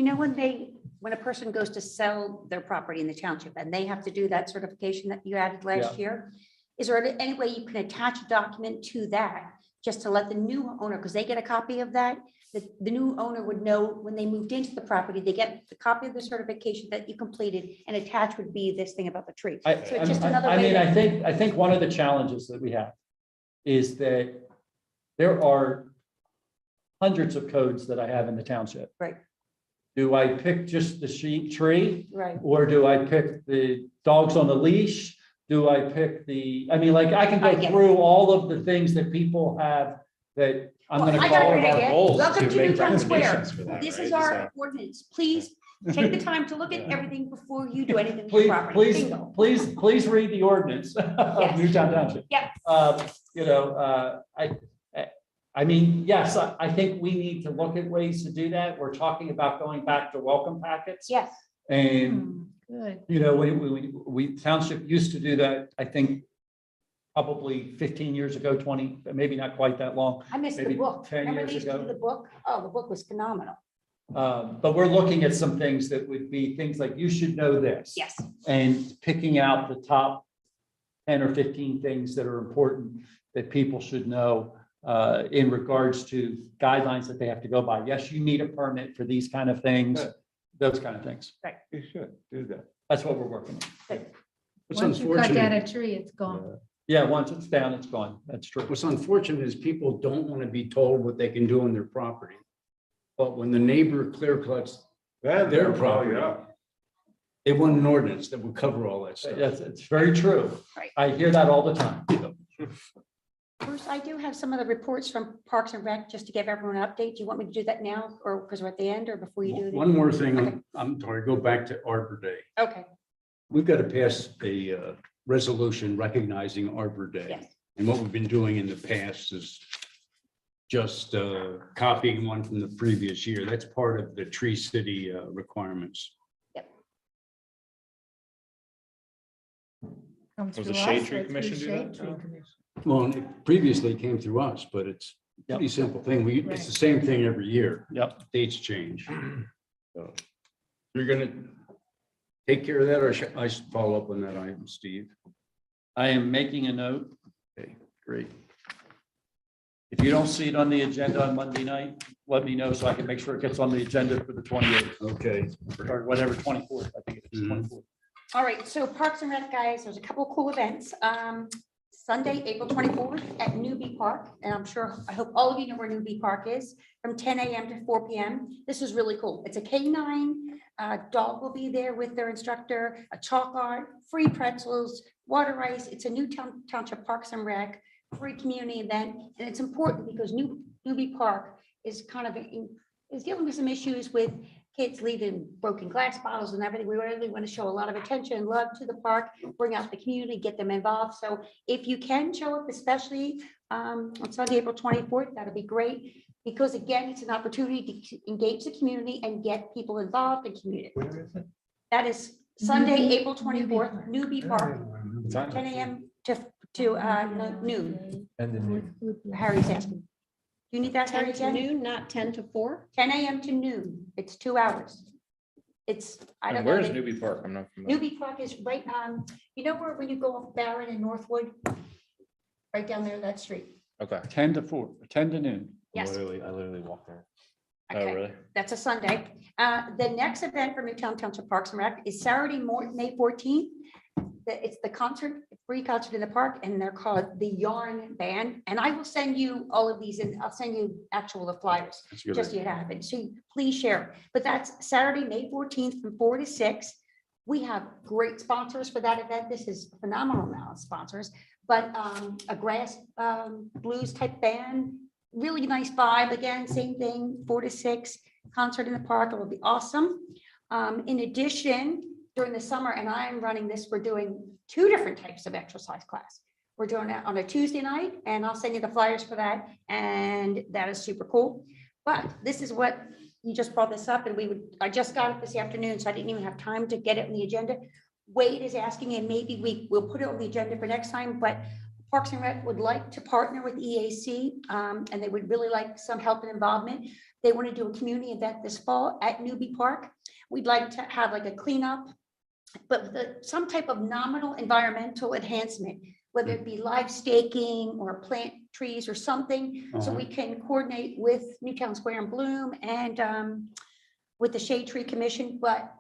when a person goes to sell their property in the township and they have to do that certification that you added last year, is there any way you can attach a document to that just to let the new owner, because they get a copy of that, the new owner would know when they moved into the property, they get the copy of the certification that you completed, and attached would be this thing about the tree. So it's just another I way mean, that- I think one of the challenges that we have is that there are hundreds of codes that I have in the township. Right. Do I pick just the sheep tree, Right. or do I pick the dogs on the leash? Do I pick I mean, like, I can I go get it. through all of the things that people have that I'm Well, gonna I got call. an idea. goals Welcome to to make Newtown Square. recommendations for that, This right? is our So- ordinance. Please take the time to look at everything before you do anything with the Please, property. please, Bingo. please read the ordinance of Yes. Newtown Township. Yep. You know, I mean, yes, I think we need to look at ways to do that. We're talking about going back to welcome packets. Yes. And, Good. you know, we township used to do that, I think, probably 15 years ago, 20, maybe not quite that long. I missed the Maybe book. 10 Remember years they used to do ago. the book? Oh, the book was phenomenal. But we're looking at some things that would be things like, you should know this. Yes. And picking out the top 10 or 15 things that are important that people should know in regards to guidelines that they have to go by. Yes, you need a permit for these kind of things, Good. those kind of things. You should do that. That's what we're working on. What's Once you cut down unfortunate, a tree, it's gone. Yeah, once it's down, it's gone. That's true. what's unfortunate is people don't want to be told what they can do on their property. But when the neighbor clear cuts their property, they want an ordinance that would cover all that stuff. It's very true. Right. I hear that all the time. Bruce, I do have some of the reports from Parks and Rec, just to give everyone an update. Do you want me to do that now, or because we're at the end, or before you do it? One more thing, I'm sorry, go back to Arbor Day. Okay, We've got to pass a resolution recognizing Arbor Day. yes. And what we've been doing in the past is just copying one from the previous year. That's part of the Tree City requirements. Comes Was the through Shade us Tree or through Commission do Shade that? Tree No. Commission. Well, and it previously came through us, but it's a pretty simple thing. It's the same thing every year. Yep. Dates change. So, you're gonna take care of that, or should I follow up on that item, Steve? I am making a note. Okay, great. If you don't see it on the agenda on Monday night, let me know so I can make sure it gets on the agenda for the 28th Okay. or whatever, 24th. I think it's Mhm. 24th. All right, so Parks and Rec, guys, there's a couple of cool events. Sunday, April 24th at Newbie Park, and I hope all of you know where Newbie Park is, from 10 a.m. to 4 p.m. This is really cool. It's a K-9, dog will be there with their instructor, a chalk art, free pretzels, water ice. It's a Newtown Township Parks and Rec, free community event, and it's important because Newbie Park is kind of, is dealing with some issues with kids leaving broken glass bottles and everything. We really want to show a lot of attention and love to the park, bring out the community, get them involved. So if you can show up, especially on Sunday, April 24th, that'd be great. Because again, it's an opportunity to engage the community and get people involved in community. Where is it? That is Sunday, Newbie- April 24th, Newbie Park, It's on. 10 a.m. to noon. And then Harry's asking. Do you need that, Harry, 10 to again? noon, not 10 to 4? 10 a.m. to noon. It's 2 hours. It's, I don't And know. where's they- Newbie Park? I'm not familiar. Newbie Park is right you know where when you go off Barron and Northwood? Right down there, that street. Okay. 10 to 4, 10 to noon. Yes, I literally walked there. Oh, okay, really? that's a Sunday. The next event for Newtown Township Parks and Rec is Saturday, May 14th. It's the concert, free concert in the park, and they're called the Yarn Band. And I will send you all of these, and I'll send you the flyers. That's a good Just so you have it. So please share. But that's Saturday, May 14th from 4 to 6. We have great sponsors for that event. This is a phenomenal amount of sponsors, but a grass blues type band, really nice vibe. Again, same thing, 4 to 6, concert in the park. It will be awesome. In addition, during the summer, and I'm running this, we're doing 2 different types of exercise class. We're doing it on a Tuesday night, and I'll send you the flyers for that. And that is super cool. But this is what you just brought this up, and I just got it this afternoon, so I didn't even have time to get it on the agenda. Wade is asking, and maybe we'll put it on the agenda for next time, but Parks and Rec would like to partner with EAC, and they would really like some help and involvement. They want to do a community event this fall at Newbie Park. We'd like to have like a cleanup, but with some type of nominal environmental enhancement. whether it be live staking or plant trees or something, so we can coordinate with Newtown Square and Bloom and with the Shade Tree Commission, but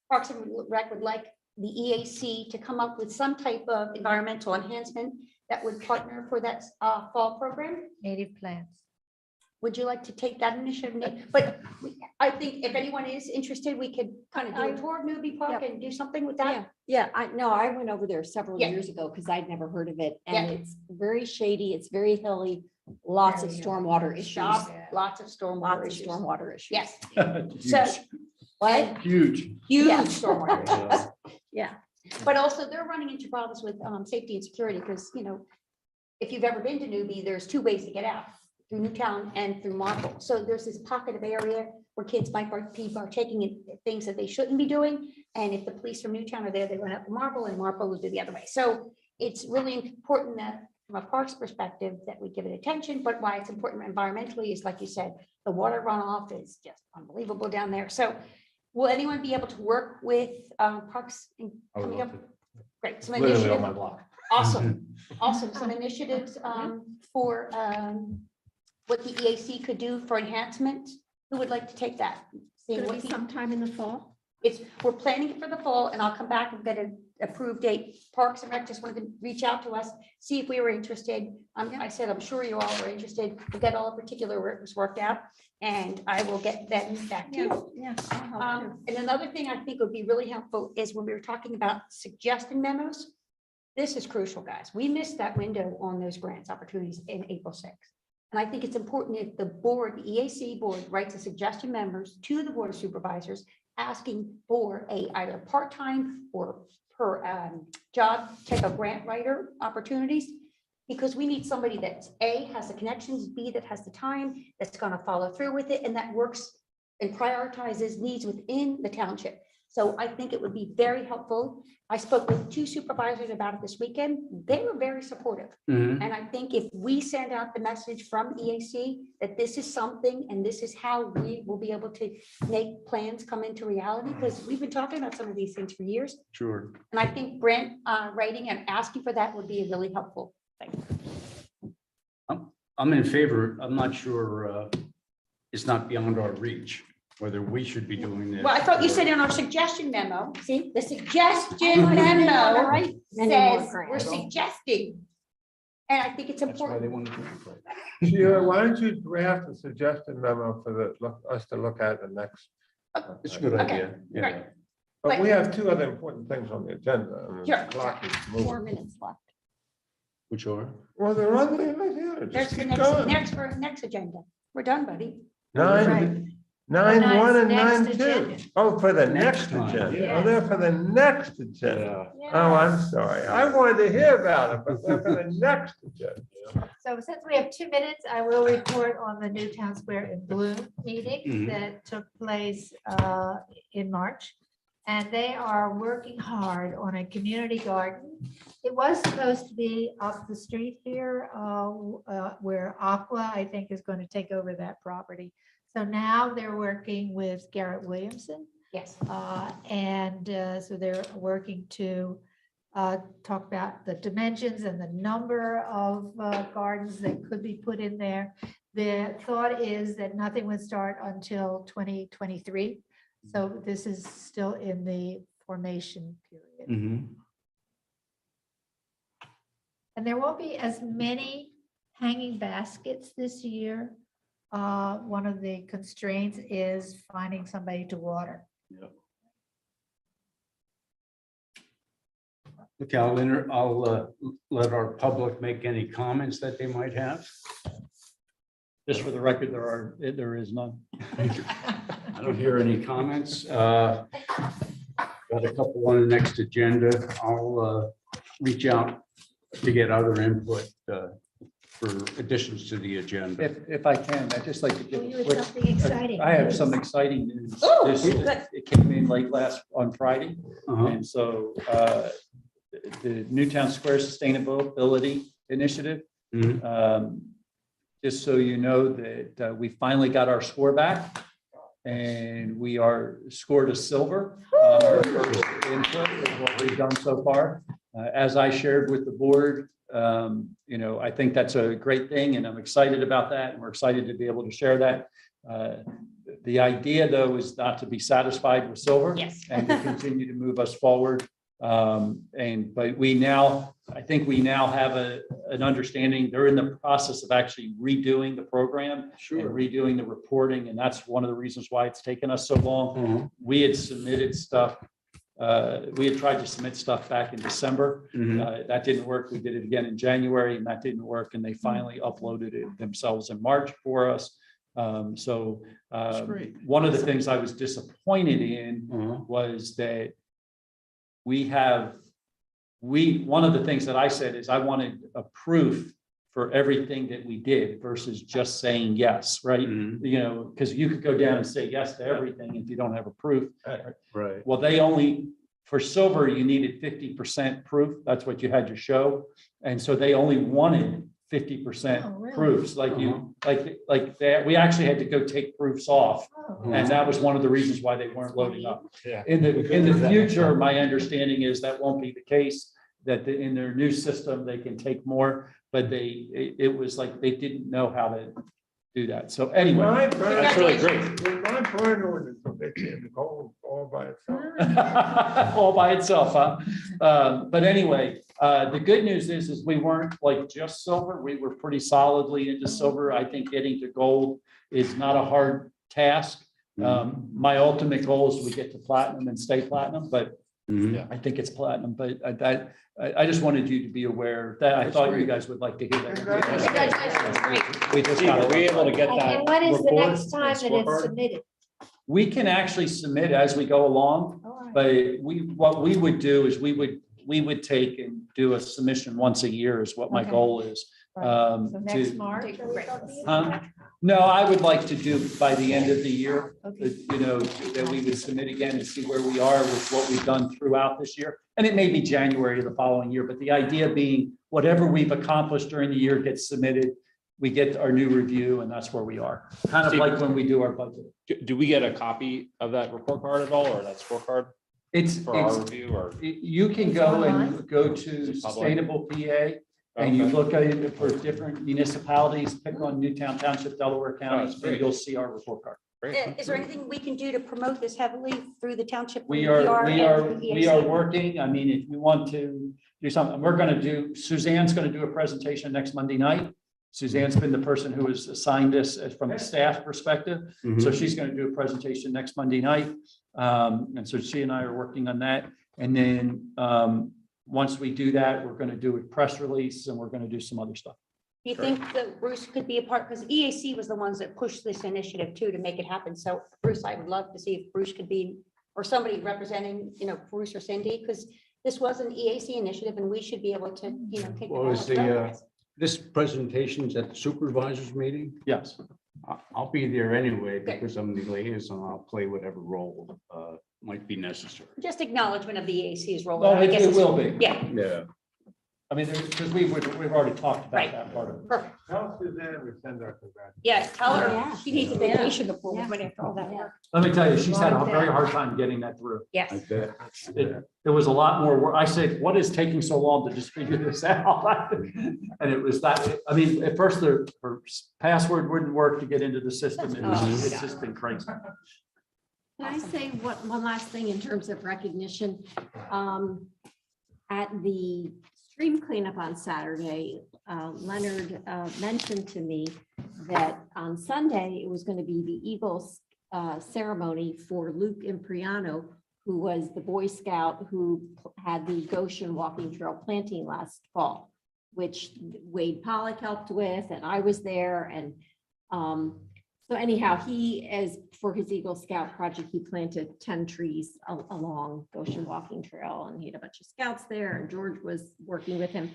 Parks and Rec would like the EAC to come up with some type of environmental enhancement that would partner for that fall program. Native plants. Would you like to take that initiative, Nate? But I think if anyone is interested, we could kind of do a tour of Newbie Park and do something with Yeah, that. yeah, I know, I went over there several Yeah. years ago because I'd never heard of it, Yeah. and it's very shady, it's very hilly, lots of Very stormwater issues. Shop, Yeah. lots of stormwater Lots of issues. stormwater issues. Yes, Huge, so, what? huge. Huge Yeah. stormwater issues. Yeah. But also they're running into problems with safety and security because, if you've ever been to Newbie, there's two ways to get out, through Newtown and through Marple. So there's this pocket of area where kids might be partaking in things that they shouldn't be doing. And if the police from Newtown are there, they run up to Marple and Marple will do the other way. So it's really important that from a parks perspective that we give it attention, but why it's important environmentally is like you said, the water runoff is just unbelievable down there. So will anyone be able to work with parks in I would coming love up? to. Great, some Literally on initiative. my block. Awesome, awesome. Some initiatives for what the EAC could do for enhancement. Who would like to take that? Seeing Gonna what be the- sometime in the fall? we're planning it for the fall and I'll come back and get an approved date. Parks and Rec just wanted to reach out to us, see if we were interested. I said, I'm sure you all are interested. We got all the particulars worked out and I will get that back to you. Yeah. And another thing I think would be really helpful is when we were talking about suggestion memos. This is crucial, guys. We missed that window on those grants opportunities in April 6th. And I think it's important if the board, the EAC board, writes a suggestion members to the board of supervisors asking for either part-time or per job type of grant writer opportunities. Because we need somebody that A, has the connections, B, that has the time, that's going to follow through with it, and that works and prioritizes needs within the township. So I think it would be very helpful. I spoke with 2 supervisors about it this weekend. They were very supportive. Mhm. And I think if we send out the message from EAC that this is something and this is how we will be able to make plans come into reality, because we've been talking about some of these things for years. Sure. And I think Brent writing and asking for that would be a really helpful thing. I'm in favor. I'm not sure it's not beyond our reach, whether we should be doing this. Well, I thought you said in our suggestion memo, see, the suggestion memo Right? says we're suggesting. And I think it's That's why they important. want to. Sheila, why don't you draft a suggestion memo for us to look at the next? It's a good Okay, idea. Yeah. great. But we have 2 other important things on the agenda. and the Sure. clock is 4 moving. minutes left. Which are? Well, they're on the agenda. There's Just the keep going. next agenda. We're done, buddy. Nine, 9.1 and Next 9.2. agenda. Oh, for the Next next time, agenda. yeah. Oh, they're for the next agenda. Oh, I'm sorry. I wanted to hear about it, but they're for the next agenda. So since we have 2 minutes, I will report on the Newtown Square and Bloom meeting Mhm. that took place in March. And they are working hard on a community garden. It was supposed to be up the street here where Aqua, I think, is going to take over that property. So now they're working with Garrett Williamson. Yes. So they're working to talk about the dimensions and the number of gardens that could be put in there. The thought is that nothing would start until 2023. So this is still in the formation period. Mhm. And there won't be as many hanging baskets this year. One of the constraints is finding somebody to water. Okay, I'll let our public make any comments that they might have. Just for the record, there is none. I don't hear any comments. Got a couple on the next agenda. I'll reach out to get other input for additions to the agenda. If I can, I'd just like to give Oh, you a had quick. something exciting. I have some exciting news. Oh, This- good. It came in late on Friday. Uh-huh. And so the Newtown Square Sustainability Initiative, Mhm. just so you know that we finally got our score back. And we are scored a silver on our first input of what we've done so far. As I shared with the board, I think that's a great thing and I'm excited about that. And we're excited to be able to share that. The idea though is not to be satisfied with silver. Yes. And to continue to move us forward. But I think we now have an understanding. They're in the process of actually redoing the program and redoing the reporting. And that's one of the reasons why it's taken us so long. We had submitted stuff. We had tried to submit stuff back in December. That didn't work. We did it again in January and that didn't work. And they finally uploaded it themselves in March for us. One of the things I was disappointed in was that one of the things that I said is I wanted a proof for everything that we did versus just saying yes, right? Because you could go down and say yes to everything if you don't have a proof. Right. Well, for silver, you needed 50% proof. That's what you had to show. And so they only wanted 50% proofs, we actually had to go take proofs off. And that was one of the reasons why they weren't loading up. Yeah. In the future, my understanding is that won't be the case, that in their new system, they can take more, but it was like they didn't know how to do that. So anyway, That's really great. In my brand ordinance, they can go all by itself. All by itself, huh? But anyway, the good news is we weren't like just silver. We were pretty solidly into silver. I think getting to gold is not a hard task. My ultimate goal is we get to platinum and stay platinum, but I think it's platinum. But I just wanted you to be aware that I thought you guys would like to hear that. Congratulations, great. We just Steve, are we able to get that? And when is the report next time and that it's scorecard? submitted? We can actually submit as we go along, All right. but what we would do is we would take and do a submission once a year is what my Okay. goal is. So next to- March? are we talking? No, I would like to do by the end of the year, Okay. that we would submit again and see where we are with what we've done throughout this year. And it may be January of the following year, but the idea being whatever we've accomplished during the year gets submitted. We get our new review and that's where we are. Kind of like when we do our budget. Do we get a copy of that report card at all, or that scorecard It's, for our review, or? you can go and online? go to Is it public? Sustainable PA and you Okay. look at it for different municipalities, pick on Newtown Township, Delaware County, that's and great. you'll see our report card. Great. Is there anything we can do to promote this heavily through the township? We PR are and EAC? working. I mean, if you want to do something, Suzanne's going to do a presentation next Monday night. Suzanne's been the person who has assigned this from the staff perspective. So she's going to do a presentation next Monday night. And so she and I are working on that. And then once we do that, we're going to do a press release and we're going to do some other stuff. Do you think that Bruce could be a part, because EAC was the ones that pushed this initiative too, to make it happen. So Bruce, I would love to see if Bruce could be, or somebody representing, Bruce or Cindy, because this was an EAC initiative and we should be able to, take. Well, is this presentation's at the supervisors meeting? Yes. I'll be there anyway because I'm the liaison. I'll play whatever role might be necessary. Just acknowledgement of the EAC's role. Well, I guess it it's- will be. Yeah, Yeah. I mean, because we've already talked about Right. that part of it. perfect. Tell Suzanne we send our congratulations. Yeah, tell Oh, her yeah. she needs a vacation appointment after all that work. Let me tell you, she's had a very hard time getting that through. Yes. bet. There was a lot more work. I said, what is taking so long to just figure this out? And it was that, I mean, at first her password wouldn't work to get into the system. It's just been crazy. Can I say one last thing in terms of recognition? At the stream cleanup on Saturday, Leonard mentioned to me that on Sunday, it was going to be the Eagles ceremony for Luke Impriano, who was the Boy Scout who had the Goshen Walking Trail planting last fall, which Wade Pollock helped with, and I was there. And so anyhow, for his Eagle Scout project, he planted 10 trees along Goshen Walking Trail, and he had a bunch of scouts there, and George was working with him.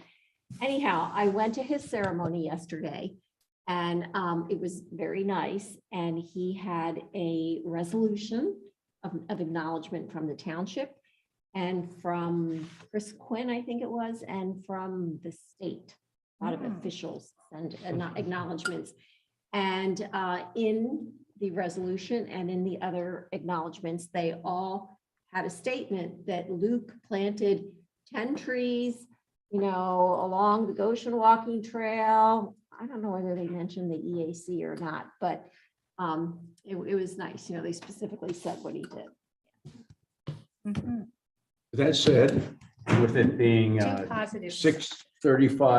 Anyhow, I went to his ceremony yesterday, and it was very nice. And he had a resolution of acknowledgement from the township and from Chris Quinn, I think it was, and from the state. A lot of officials and acknowledgements. And in the resolution and in the other acknowledgements, they all had a statement that Luke planted 10 trees, along the Goshen walking trail. I don't know whether they mentioned the EAC or not, but it was nice. They specifically said what he did. Mhm. That said, with it being Two positives. 6:35